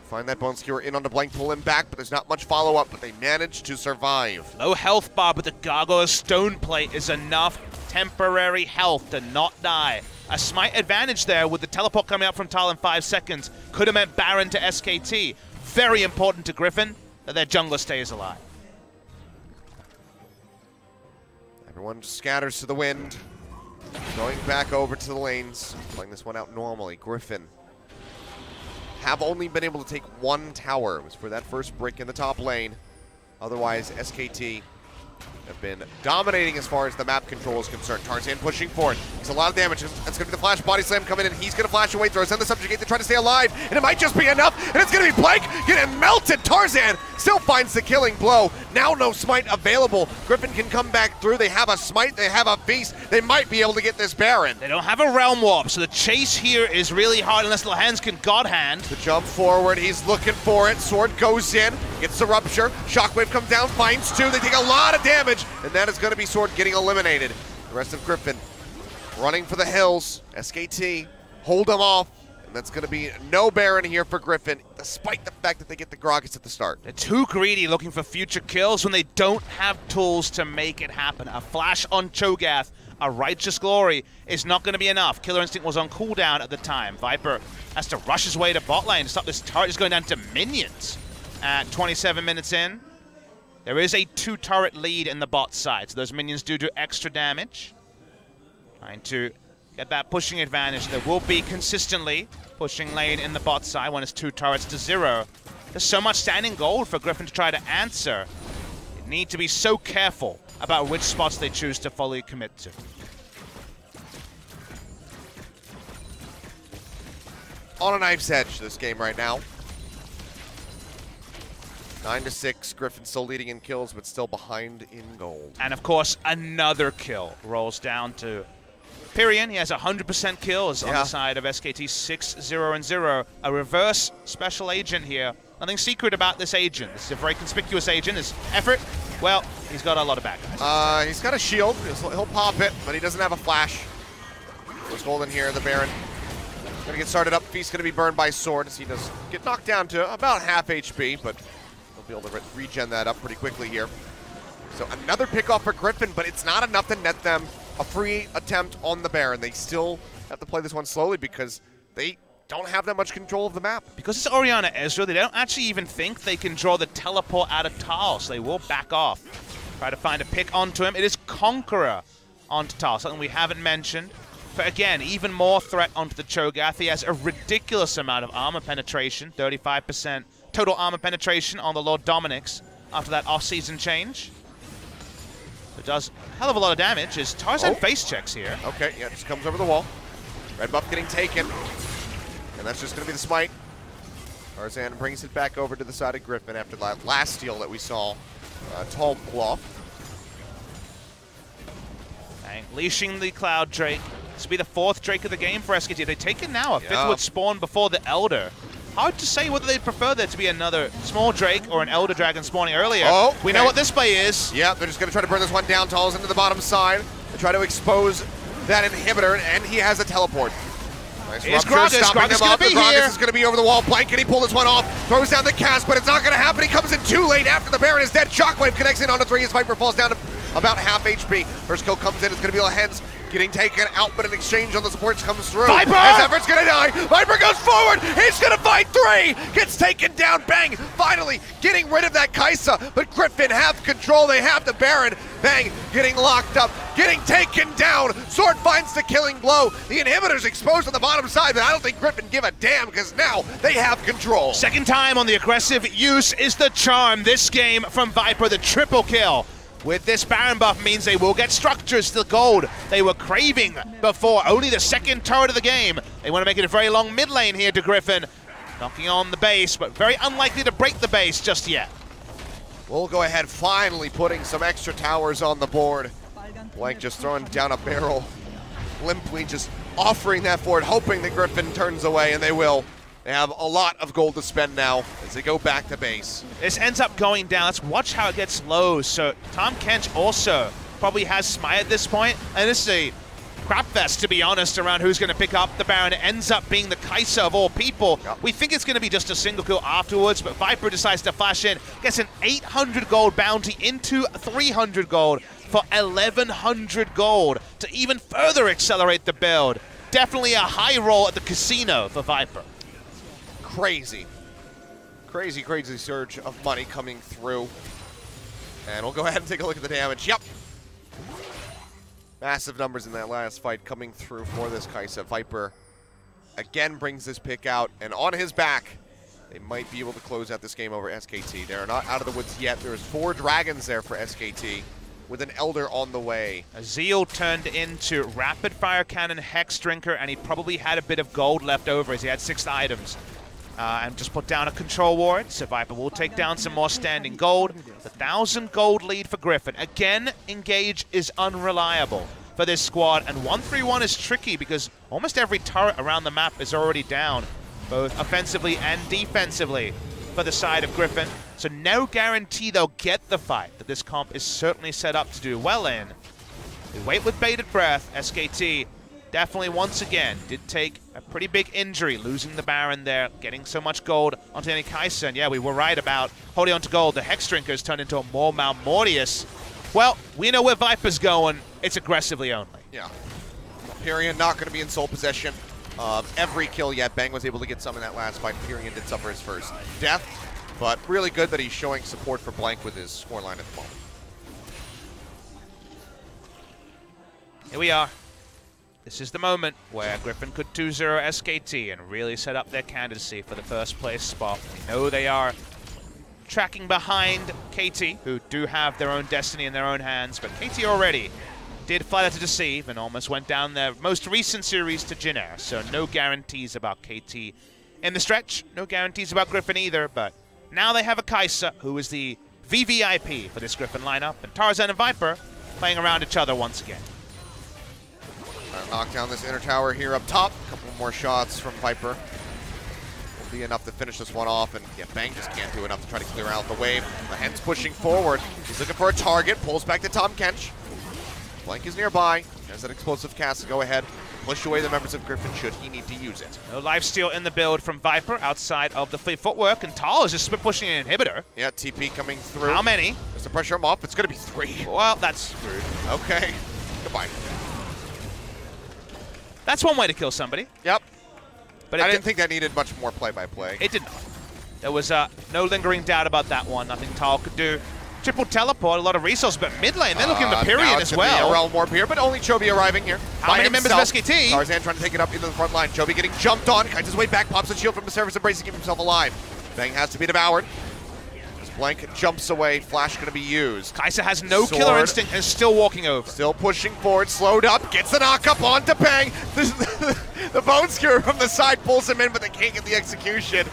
find that Bone Skewer in on the blank, pull him back, but there's not much follow-up, but they manage to survive. Low health bar, but the Gargoyle Stone Plate is enough temporary health to not die. A smite advantage there with the teleport coming out from Tal in 5 seconds. Could have meant Baron to SKT. Very important to Griffin that their jungler stays alive. Everyone just scatters to the wind. Going back over to the lanes. Playing this one out normally. Griffin have only been able to take 1 tower. It was for that first break in the top lane. Otherwise, SKT have been dominating as far as the map control is concerned. Tarzan pushing forward. He's a lot of damage. That's going to be the flash body slam coming in. He's going to flash away, throws in the subjugate to try to stay alive, and it might just be enough, and it's going to be Blank getting melted. Tarzan still finds the killing blow. Now no smite available. Griffin can come back through. They have a smite, they have a feast. They might be able to get this Baron. They don't have a Realm Warp, so the chase here is really hard unless Little Hands can God Hand. The jump forward, he's looking for it. Sword goes in, gets the rupture. Shockwave comes down, finds two. They take a lot of damage, and that is going to be Sword getting eliminated. The rest of Griffin running for the hills. SKT hold them off, and that's going to be no Baron here for Griffin, despite the fact that they get the Gragas at the start. They're too greedy looking for future kills when they don't have tools to make it happen. A flash on Cho'Gath, a Righteous Glory is not going to be enough. Killer Instinct was on cooldown at the time. Viper has to rush his way to bot lane to stop this turret. Is going down to minions at 27 minutes in. There is a 2-turret lead in the bot side, so those minions do extra damage. Trying to get that pushing advantage. There will be consistently pushing lane in the bot side when it's 2 turrets to 0. There's so much standing gold for Griffin to try to answer. You need to be so careful about which spots they choose to fully commit to. On a knife's edge this game right now. 9-6, Griffin still leading in kills, but still behind in gold. And of course, another kill rolls down to Pyrion. He has 100% kills on the side of SKT, 6-0-0. A reverse special agent here. Nothing secret about this agent. This is a very conspicuous agent. His effort, well, he's got a lot of bad guys. He's got a shield. He'll pop it, but he doesn't have a flash. There's Golden here, the Baron. Gonna get started up. Feast's gonna be burned by Sword as he does get knocked down to about half HP, but he'll be able to regen that up pretty quickly here. So another pick off for Griffin, but it's not enough to net them a free attempt on the Baron. They still have to play this one slowly because they don't have that much control of the map. Because it's Orianna Ezreal, they don't actually even think they can draw the teleport out of Tal, so they will back off. Try to find a pick onto him. It is Conqueror onto Tal, something we haven't mentioned. But again, even more threat onto the Cho'Gath. He has a ridiculous amount of armor penetration, 35% total armor penetration on the Lord Dominik's after that off-season change. It does a hell of a lot of damage as Tarzan face checks here. Okay, yeah, just comes over the wall. Red buff getting taken. And that's just going to be the smite. Tarzan brings it back over to the side of Griffin after that last steal that we saw Tal pull off. Leashing the Cloud Drake. This will be the 4th Drake of the game for SKT. They take it now. A 5th would spawn before the Elder. Hard to say whether they'd prefer there to be another small Drake or an Elder Dragon spawning earlier. Oh, we know what this play is. Yeah, they're just going to try to burn this one down. Tal's into the bottom side. They try to expose that inhibitor, and he has a teleport. Nice Gragas. Gragas is going to be here. Gragas is going to be over the wall. Blank, and he pull this one off. Throws down the cast, but it's not going to happen. He comes in too late after the Baron is dead. Shockwave connects in onto 3. His Viper falls down to about half HP. First kill comes in. It's going to be Heads getting taken out, but an exchange on the supports comes through. Viper! As Everett's going to die. Viper goes forward. He's going to fight 3. Gets taken down. Bang. Finally getting rid of that Kai'Sa, but Griffin have control. They have the Baron. Bang. Getting locked up. Getting taken down. Sword finds the killing blow. The inhibitor's exposed on the bottom side, but I don't think Griffin give a damn because now they have control. Second time on the aggressive use is the charm. This game from Viper, the triple kill. With this Baron buff means they will get structures to the gold they were craving before. Only the 2nd turret of the game. They want to make it a very long mid lane here to Griffin. Knocking on the base, but very unlikely to break the base just yet. We'll go ahead finally putting some extra towers on the board. Blank just throwing down a barrel. Limply just offering that forward, hoping that Griffin turns away, and they will. They have a lot of gold to spend now as they go back to base. This ends up going down. Let's watch how it gets low. So Tahm Kench also probably has Smite at this point. And this is a crap fest, to be honest, around who's going to pick up the Baron. It ends up being the Kai'Sa of all people. Yep. We think it's going to be just a single kill afterwards, but Viper decides to flash in. Gets an 800 gold bounty into 300 gold for 1100 gold to even further accelerate the build. Definitely a high roll at the casino for Viper. Crazy surge of money coming through. And we'll go ahead and take a look at the damage. Yep. Massive numbers in that last fight coming through for this Kai'Sa. Viper again brings this pick out, and on his back, they might be able to close out this game over SKT. They're not out of the woods yet. There's 4 dragons there for SKT. with an Elder on the way. Zeal turned into Rapid Fire Cannon, Hex Drinker, and he probably had a bit of gold left over as he had 6 items. And just put down a control ward, so Viper will take down some more standing gold. The 1,000 gold lead for Griffin. Again, Engage is unreliable for this squad, and 1-3-1 is tricky because almost every turret around the map is already down, both offensively and defensively for the side of Griffin. So no guarantee they'll get the fight that this comp is certainly set up to do well in. We wait with bated breath. SKT definitely once again did take a pretty big injury, losing the Baron there, getting so much gold onto the Kai'Sa. And yeah, we were right about holding on to gold. The Hex Drinkers turned into a more Malmortius. Well, we know where Viper's going. It's aggressively only. Yeah. Pyrion not going to be in sole possession of every kill yet. Bang was able to get some in that last fight. Pyrion did suffer his first death, but really good that he's showing support for Blank with his scoreline at the moment. Here we are. This is the moment where Griffin could 2-0 SKT and really set up their candidacy for the first place spot. We know they are tracking behind KT, who do have their own destiny in their own hands, but KT already did Fly Out to Deceive and almost went down their most recent series to Jin Air, so no guarantees about KT in the stretch, no guarantees about Griffin either, but now they have a Kai'Sa, who is the VVIP for this Griffin lineup, and Tarzan and Viper playing around each other once again. Knock down this inner tower here up top. A couple more shots from Viper will be enough to finish this one off, and yeah, Bang just can't do enough to try to clear out the wave. The Hen's pushing forward. He's looking for a target, pulls back to Tahm Kench. Blank is nearby. Has that explosive cast to go ahead, push away the members of Griffin should he need to use it. No lifesteal in the build from Viper outside of the fleet footwork, and Tal is just pushing an inhibitor. Yeah, TP coming through. How many? There's the pressure him off. It's going to be 3. Well, that's rude. Okay. Goodbye. That's one way to kill somebody. Yep. But I didn't think that needed much more play-by-play. It did not. There was no lingering doubt about that one. Nothing Tal could do. Triple teleport, a lot of resources, but mid lane, they're looking to Pyrion as well. A realm warp here, but only Chovy arriving here. How many members of SKT? Tarzan trying to take it up into the front line. Chovy getting jumped on, kites his way back, pops a shield from the Service Embrace to keep himself alive. Bang has to be devoured. As Blank jumps away, Flash going to be used. Kai'Sa has no killer instinct and is still walking over. Still pushing forward, slowed up, gets the knock up onto Bang. The Bone Skewer from the side pulls him in, but they can't get the execution.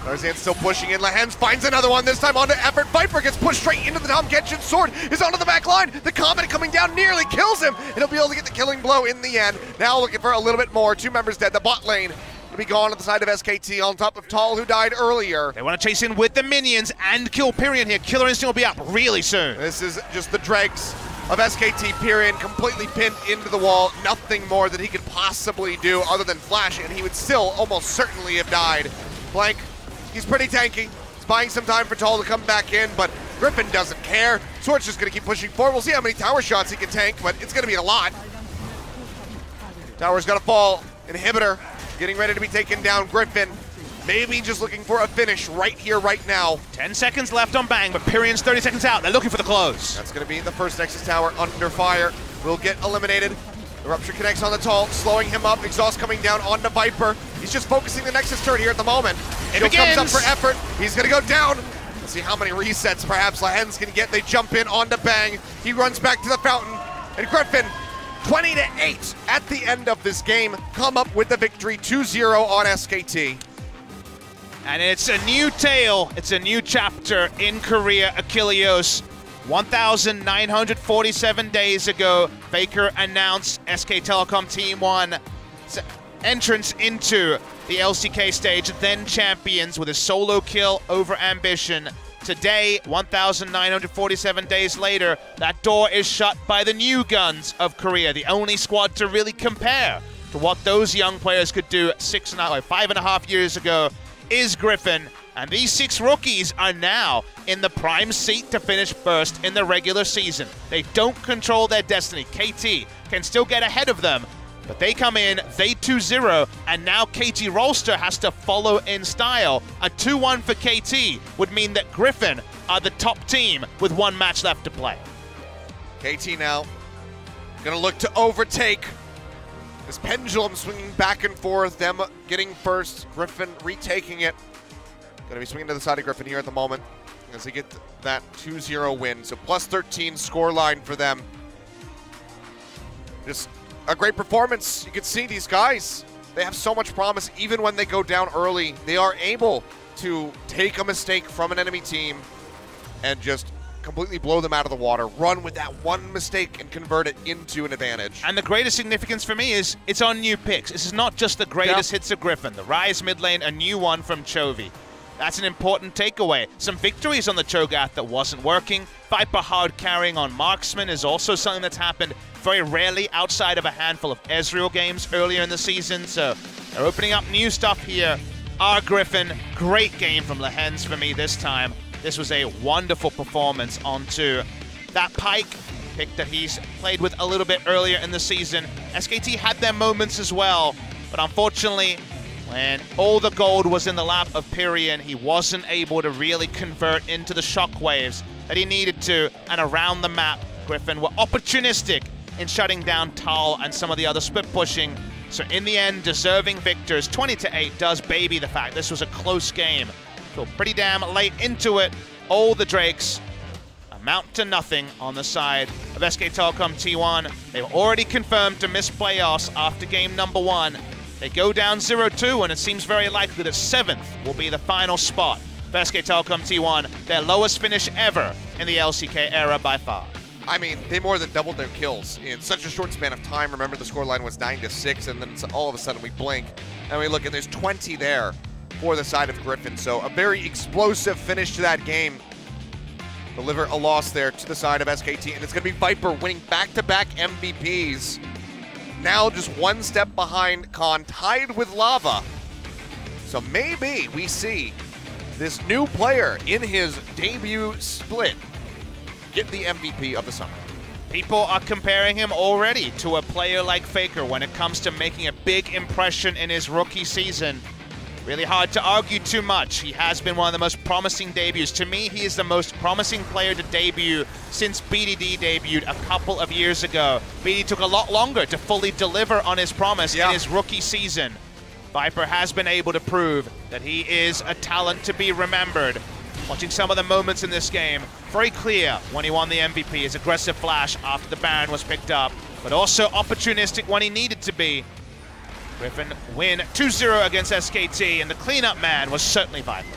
Tarzan still pushing in. Lehens finds another one, this time onto Effort. Viper gets pushed straight into the Tahm Kench. Sword is onto the back line. The Comet coming down nearly kills him, and he'll be able to get the killing blow in the end. Now looking for a little bit more. 2 members dead. The bot lane will be gone at the side of SKT on top of Tal, who died earlier. They want to chase in with the minions and kill Pyrion here. Killer Instinct will be up really soon. This is just the dregs of SKT. Pyrion completely pinned into the wall. Nothing more that he could possibly do other than flash, and he would still almost certainly have died. Blank, he's pretty tanky. He's buying some time for Tal to come back in, but Griffin doesn't care. Sword's just going to keep pushing forward. We'll see how many tower shots he can tank, but it's going to be a lot. Tower's going to fall. Inhibitor getting ready to be taken down. Griffin maybe just looking for a finish right here, right now. 10 seconds left on Bang, but Pyrion's 30 seconds out. They're looking for the close. That's going to be the first Nexus Tower under fire. Will get eliminated. The Rupture connects on the Tal, slowing him up. Exhaust coming down onto Viper. He's just focusing the Nexus turret here at the moment. Shield comes up for Effort. He's going to go down. Let's see how many resets perhaps Lehens can get. They jump in onto Bang. He runs back to the fountain. And Griffin, 20-8 at the end of this game, come up with the victory, 2-0 on SKT. And it's a new tale. It's a new chapter in Korea, Achilleos. 1,947 days ago, Faker announced SK Telecom Team 1's entrance into the LCK stage, then champions with a solo kill over Ambition. Today, 1,947 days later, that door is shut by the new guns of Korea, the only squad to really compare to what those young players could do 5.5 years ago is Griffin. And these 6 rookies are now in the prime seat to finish first in the regular season. They don't control their destiny. KT can still get ahead of them, but they come in, they 2-0, and now KT Rolster has to follow in style. A 2-1 for KT would mean that Griffin are the top team with 1 match left to play. KT now gonna look to overtake. This pendulum swinging back and forth, them getting first, Griffin retaking it. Gonna be swinging to the side of Griffin here at the moment. as they get that 2-0 win. So plus 13 scoreline for them. Just a great performance. You can see these guys, they have so much promise. Even when they go down early, they are able to take a mistake from an enemy team and just completely blow them out of the water, run with that one mistake and convert it into an advantage. And the greatest significance for me is it's on new picks. This is not just the greatest hits of Griffin. The Ryze mid lane, a new one from Chovy. That's an important takeaway. Some victories on the Cho'Gath that wasn't working. Viper hard carrying on Marksman is also something that's happened very rarely outside of a handful of Ezreal games earlier in the season. So they're opening up new stuff here. Our Griffin, great game from Lehends for me this time. This was a wonderful performance onto that Pyke pick that he's played with a little bit earlier in the season. SKT had their moments as well, but unfortunately, when all the gold was in the lap of Pyrion, he wasn't able to really convert into the shockwaves that he needed to, and around the map, Griffin were opportunistic in shutting down Tal and some of the other split pushing. So in the end, deserving victors. 20-8 does baby the fact this was a close game. So pretty damn late into it. All the Drakes amount to nothing on the side of SK Telecom T1. They've already confirmed to miss playoffs after game number 1. They go down 0-2, and it seems very likely that 7th will be the final spot for SK Telecom T1, their lowest finish ever in the LCK era by far. I mean, they more than doubled their kills in such a short span of time. Remember, the scoreline was 9-6, and then all of a sudden we blink, and we look, and there's 20 there for the side of Griffin. So a very explosive finish to that game. Deliver a loss there to the side of SKT, and it's going to be Viper winning back-to-back MVPs. Now just one step behind Khan, tied with Lava. So maybe we see this new player in his debut split get the MVP of the summer. People are comparing him already to a player like Faker when it comes to making a big impression in his rookie season. Really hard to argue too much. He has been one of the most promising debuts. To me, he is the most promising player to debut since BDD debuted a couple of years ago. BDD took a lot longer to fully deliver on his promise in his rookie season. Viper has been able to prove that he is a talent to be remembered. Watching some of the moments in this game, very clear when he won the MVP. His aggressive flash after the Baron was picked up, but also opportunistic when he needed to be. Griffin win 2-0 against SKT, and the cleanup man was certainly Viper.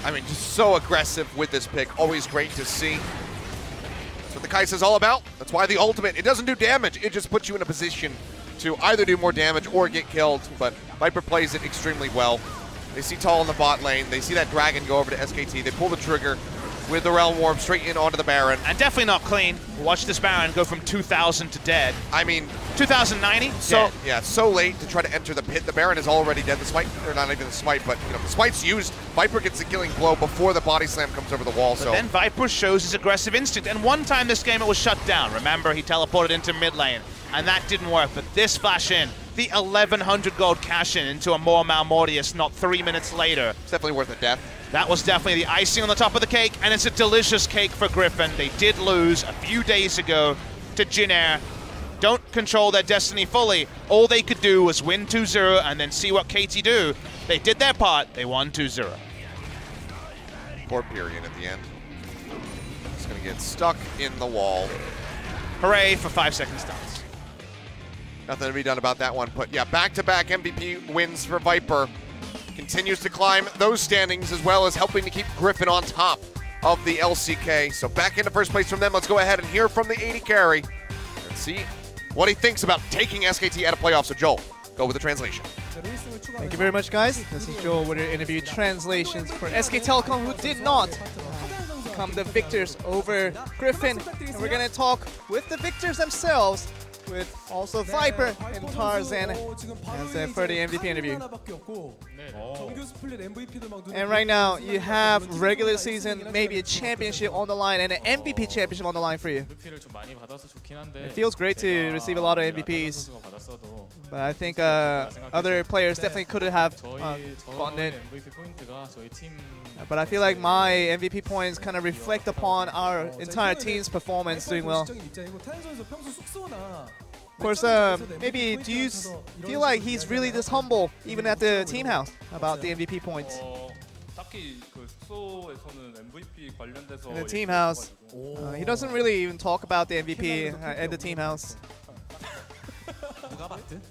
I mean, just so aggressive with this pick. Always great to see. That's what the Kai'Sa is all about. That's why the ultimate, it doesn't do damage. It just puts you in a position to either do more damage or get killed, but Viper plays it extremely well. They see Tal in the bot lane. They see that dragon go over to SKT. They pull the trigger with the Realm Warp straight in onto the Baron. And definitely not clean. Watch this Baron go from 2,000 to dead. I mean, 2,090, so dead. Yeah, so late to try to enter the pit. The Baron is already dead. The smite, or not even the smite, but you know, the smite's used. Viper gets the killing blow before the body slam comes over the wall. But then Viper shows his aggressive instinct, and one time this game it was shut down. Remember, he teleported into mid lane, and that didn't work. But this flash in, the 1,100 gold cash in into a more Malmortius not 3 minutes later. It's definitely worth a death. That was definitely the icing on the top of the cake, and it's a delicious cake for Griffin. They did lose a few days ago to Jin Air. Don't control their destiny fully. All they could do was win 2-0 and then see what KT do. They did their part. They won 2-0. Poor Pyrion at the end. He's going to get stuck in the wall. Hooray for 5 second stunts. Nothing to be done about that one. But yeah, back-to-back MVP wins for Viper. Continues to climb those standings as well as helping to keep Griffin on top of the LCK. So back into first place from them. Let's go ahead and hear from the AD carry and see what he thinks about taking SKT out of playoffs. So Joel, go with the translation. Thank you very much, guys. This is Joel with your interview translations for SK Telecom, who did not become the victors over Griffin. And we're going to talk with the victors themselves, with also Viper and Tarzan as a further MVP interview. And right now, you have regular season, maybe a championship on the line, and an MVP championship on the line for you. It feels great to receive a lot of MVPs, but I think other players definitely could have gotten it. But I feel like my MVP points kind of reflect upon our entire team's performance doing well. Of course, maybe do you feel like he's really this humble, even at the team house, about the MVP points? 딱히 그 숙소에서는 MVP 관련돼서 In the team house. 얘기해가지고. He doesn't really even talk about the MVP at the team house. 누가 봤든.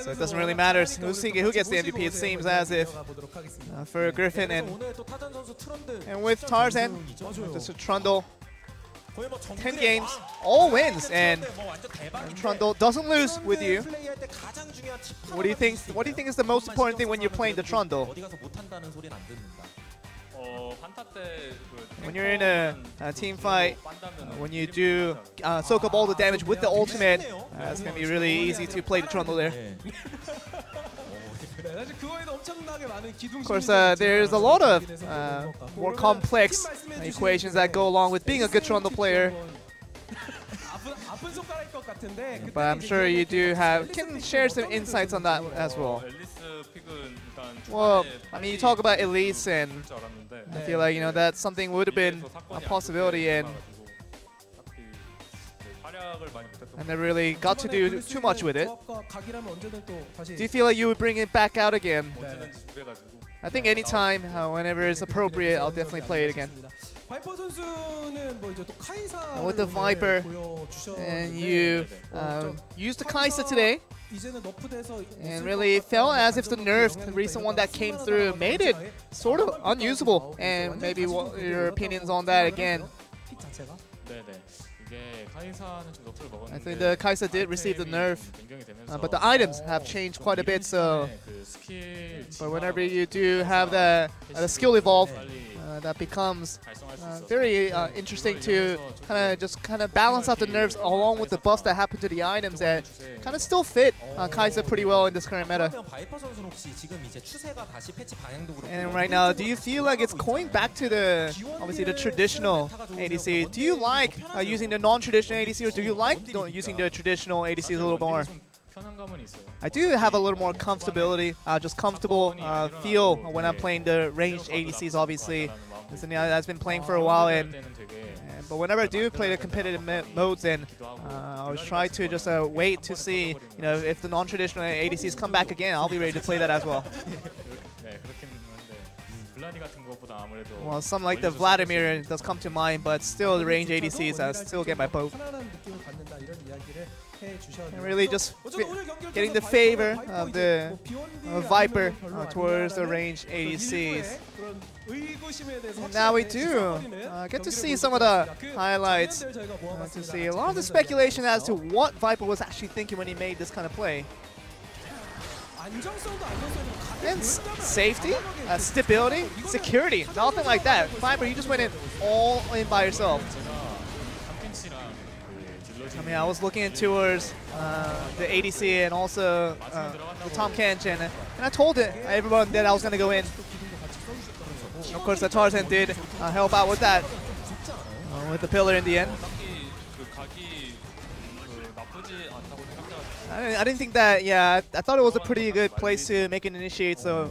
So it doesn't really matter who gets the MVP. It seems as if for Griffin and with Tarzan, just a Trundle, 10 games, all wins, and Trundle doesn't lose with you. What do you think? What do you think is the most important thing when you're playing the Trundle? 한타 때 When you're in a team fight, when you do soak up all the damage with the ultimate, it's gonna be really easy to play the Trundle there. Of course, there's a lot of more complex equations that go along with being a good Trundle player. But I'm sure you can share some insights on that as well. Well, I mean, you talk about Elise, and I feel like that something would have been a possibility, and they really got to do too much with it. Do you feel like you would bring it back out again? I think anytime, whenever it's appropriate, I'll definitely play it again. With the Viper, and you used the Kai'Sa today, and really felt as if the nerf, the recent one that came through, made it sort of unusable. And maybe what your opinions on that again? I think the Kai'Sa did receive the nerf, but the items have changed quite a bit. So, but whenever you do have the skill evolve, that becomes very interesting to kind of balance out the nerfs along with the buffs that happen to the items that kind of still fit Kai'Sa pretty well in this current meta. And right now, do you feel like it's going back to obviously the traditional ADC? Do you like using the non-traditional ADC, or do you like using the traditional ADCs a little more? I do have a little more comfortability, just comfortable feel when I'm playing the ranged ADCs, obviously. It's something I've been playing for a while, but whenever I do play the competitive modes, and I always try to just wait to see, if the non-traditional ADCs come back again, I'll be ready to play that as well. Well, some like the Vladimir does come to mind, but still the range ADCs, I still get my vote. And really just getting the favor of the Viper towards the range ADCs. And now we do get to see some of the highlights, to see a lot of the speculation as to what Viper was actually thinking when he made this kind of play. And safety, stability, security, nothing like that. Viper, you just went in all in by yourself. I mean, I was looking towards the ADC and also the Tahm Kench, and I told everyone that I was going to go in. Of course, the Tarzan did help out with that, with the pillar in the end. I didn't think that, I thought it was a pretty good place to make an initiate, so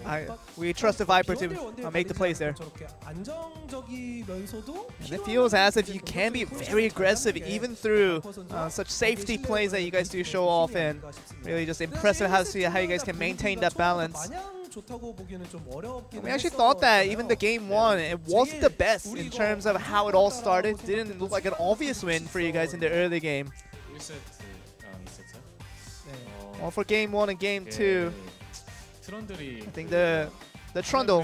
we trust the Viper to make the plays there. And it feels as if you can be very aggressive even through such safety plays that you guys do show off, and really just impressive how you guys can maintain that balance. We actually thought that even the game one, it wasn't the best in terms of how it all started. Didn't look like an obvious win for you guys in the early game. Well, for game one and game two, I think the Trundle,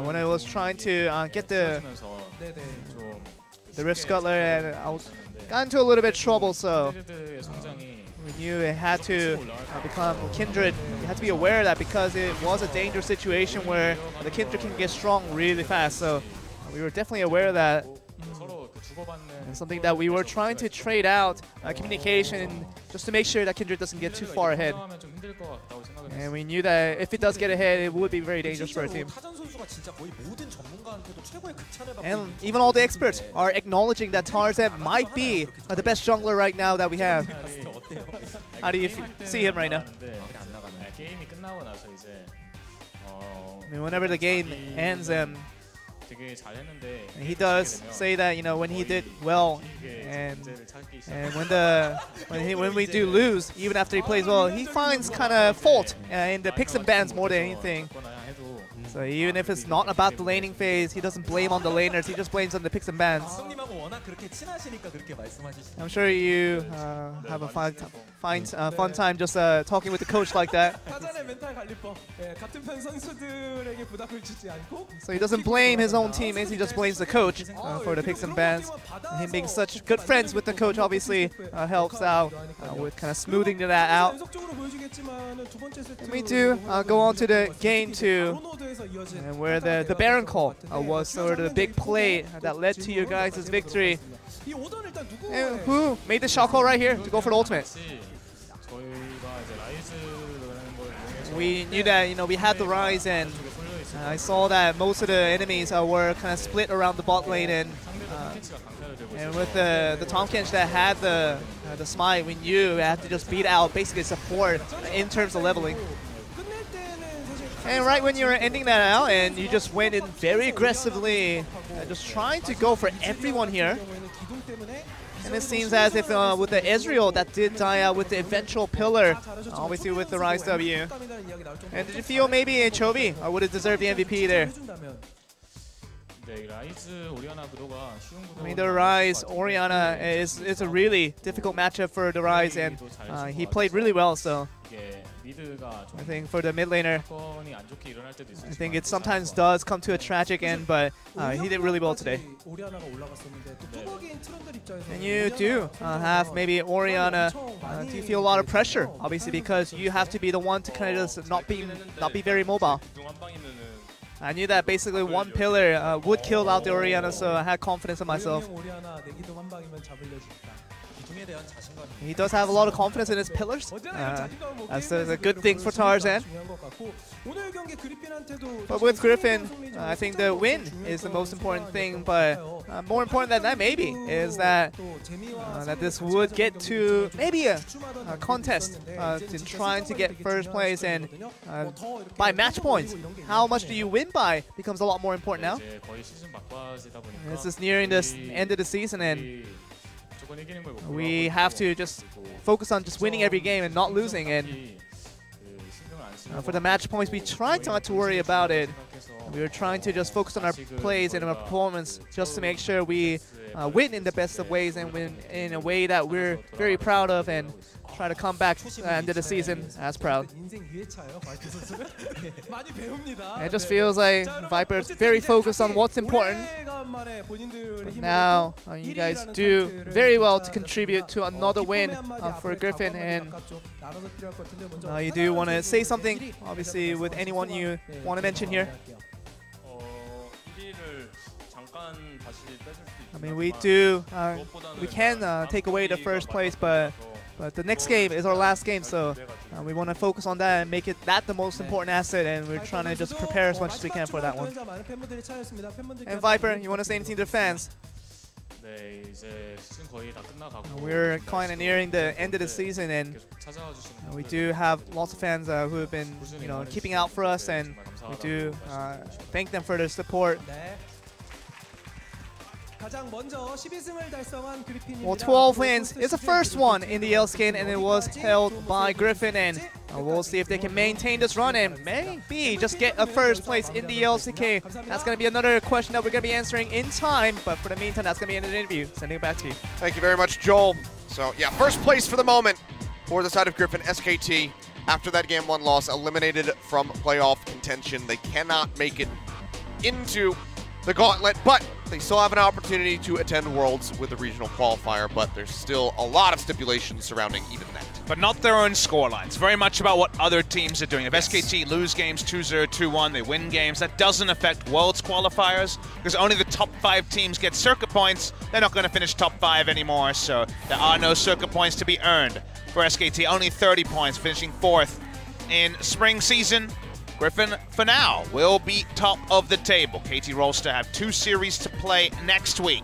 when I was trying to get the Rift Scuttler, and I got into a little bit of trouble, so we knew it had to become Kindred. You had to be aware of that because it was a dangerous situation where the Kindred can get strong really fast, so we were definitely aware of that. And something that we were trying to trade out communication just to make sure that Kindred doesn't get too far ahead. And we knew that if it does get ahead, it would be very dangerous for our team. And even all the experts are acknowledging that Tarzan might be the best jungler right now that we have. How do you see him right now? I mean, whenever the game ends, and he does say that when he did well, and when we do lose, even after he plays well, he finds kind of fault in the picks and bans more than anything. So even if it's not about the laning phase, he doesn't blame on the laners, he just blames on the picks and bans. I'm sure you have a fun time just talking with the coach like that. So he doesn't blame his own teammates, he just blames the coach for the picks and bans. And him being such good friends with the coach obviously helps out with kind of smoothing that out. And we do go on to the game 2, where the Baron call was sort of the big play that led to your guys' victory. And who made the shot call right here to go for the ultimate? We knew that we had the Ryze, and I saw that most of the enemies were kind of split around the bot lane, and with the Tahm Kench that had the smite, we knew we had to just beat out basically support in terms of leveling. And right when you're ending that out, and you just went in very aggressively, just trying to go for everyone here. And it seems as if with the Ezreal that did die out with the eventual pillar, obviously with the Ryze W. And did you feel maybe Chovy would have deserved the MVP there? I mean, the Ryze Orianna is a really difficult matchup for the Ryze, and he played really well. So I think for the mid laner, I think it sometimes does come to a tragic end, but he did really well today. And you do have maybe Orianna. Do you feel a lot of pressure, obviously, because you have to be the one to kind of just not be very mobile? I knew that basically one pillar would kill out the Orianna, so I had confidence in myself. He does have a lot of confidence in his pillars. That's a good thing for Tarzan. But with Griffin, I think the win is the most important thing. But more important than that, maybe, is that this would get to maybe a contest in trying to get first place, and by match points. How much do you win by becomes a lot more important now. This is nearing the end of the season, and we have to just focus on just winning every game and not losing. And for the match points, we try not to worry about it. We were trying to just focus on our plays and our performance just to make sure we win in the best of ways and win in a way that we're very proud of, and try to come back at the end of the season as proud. It just feels like Viper's very focused on what's important. But now you guys do very well to contribute to another win for Griffin, and you do want to say something, obviously, with anyone you want to mention here. I mean, we can take away the first place, but the next game is our last game, so we want to focus on that and make it the most important asset, and we're trying to just prepare as much as we can for that one. And Viper, you want to say anything to the fans? We're kind of nearing the end of the season, and we do have lots of fans who have been keeping out for us, and we do thank them for their support. Well, 12 wins is the first one in the LCK, and it was held by Griffin, and we'll see if they can maintain this run and maybe just get a first place in the LCK. That's going to be another question that we're going to be answering in time, but for the meantime, that's going to be an interview. Sending it back to you. Thank you very much, Joel. So yeah, first place for the moment for the side of Griffin. SKT, after that game 1 loss, eliminated from playoff contention. They cannot make it into the gauntlet, but they still have an opportunity to attend Worlds with a regional qualifier, but there's still a lot of stipulations surrounding even that. But not their own scorelines. Very much about what other teams are doing. If SKT lose games 2-0, 2-1, they win games, that doesn't affect Worlds qualifiers, because only the top 5 teams get circuit points. They're not going to finish top 5 anymore, so there are no circuit points to be earned for SKT. Only 30 points, finishing 4th in spring season. Griffin, for now, will be top of the table. KT Rolster have 2 series to play next week,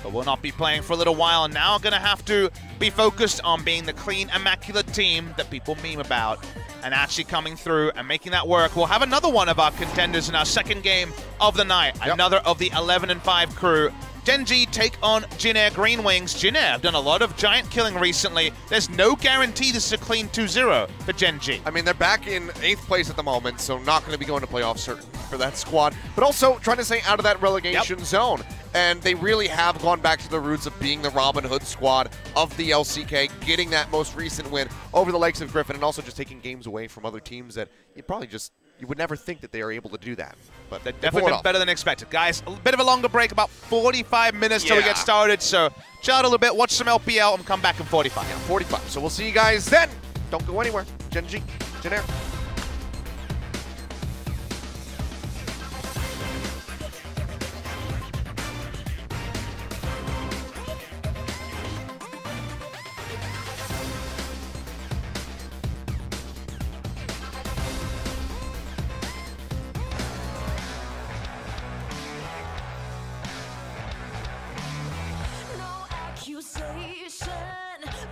but will not be playing for a little while, and now going to have to be focused on being the clean, immaculate team that people meme about, and actually coming through and making that work. We'll have another one of our contenders in our second game of the night, another of the 11-5 crew. Gen G take on Jin Air Green Wings. Jin Air have done a lot of giant killing recently. There's no guarantee this is a clean 2-0 for Gen G. I mean, they're back in 8th place at the moment, so not going to be going to playoffs certain for that squad. But also trying to stay out of that relegation zone. And they really have gone back to the roots of being the Robin Hood squad of the LCK, getting that most recent win over the likes of Griffin, and also just taking games away from other teams that you would never think that they are able to do that. But they've definitely been better than expected. Guys, a bit of a longer break, about 45 minutes till we get started. So chill out a little bit, watch some LPL, and come back in 45. Yeah, 45. So we'll see you guys then. Don't go anywhere. Gen G, Jin Air.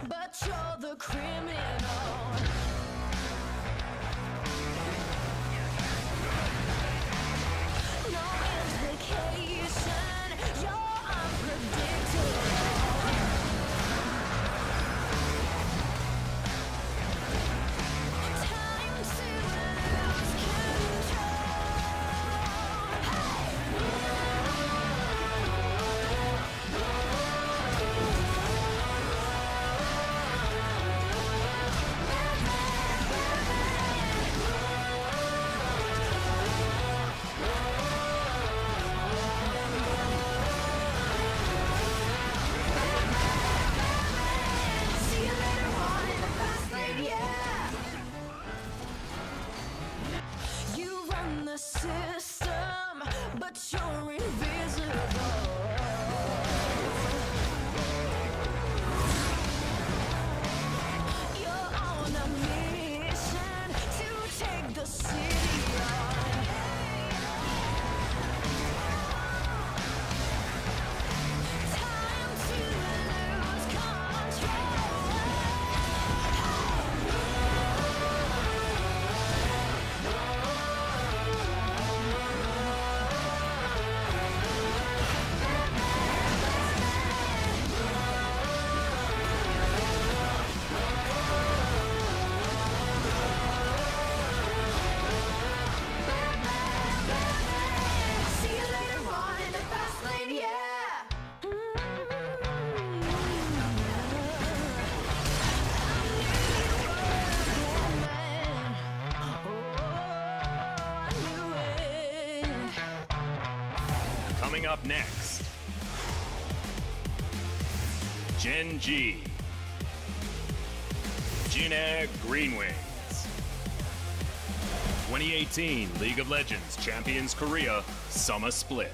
But you're the criminal. No implication, you're unpredictable. Time to lose control. System, but you're invisible. You're on a mission to take the city on. Time to lose control. Coming up next, Gen G, Jin Air Green Wings, 2018 League of Legends Champions Korea Summer Split.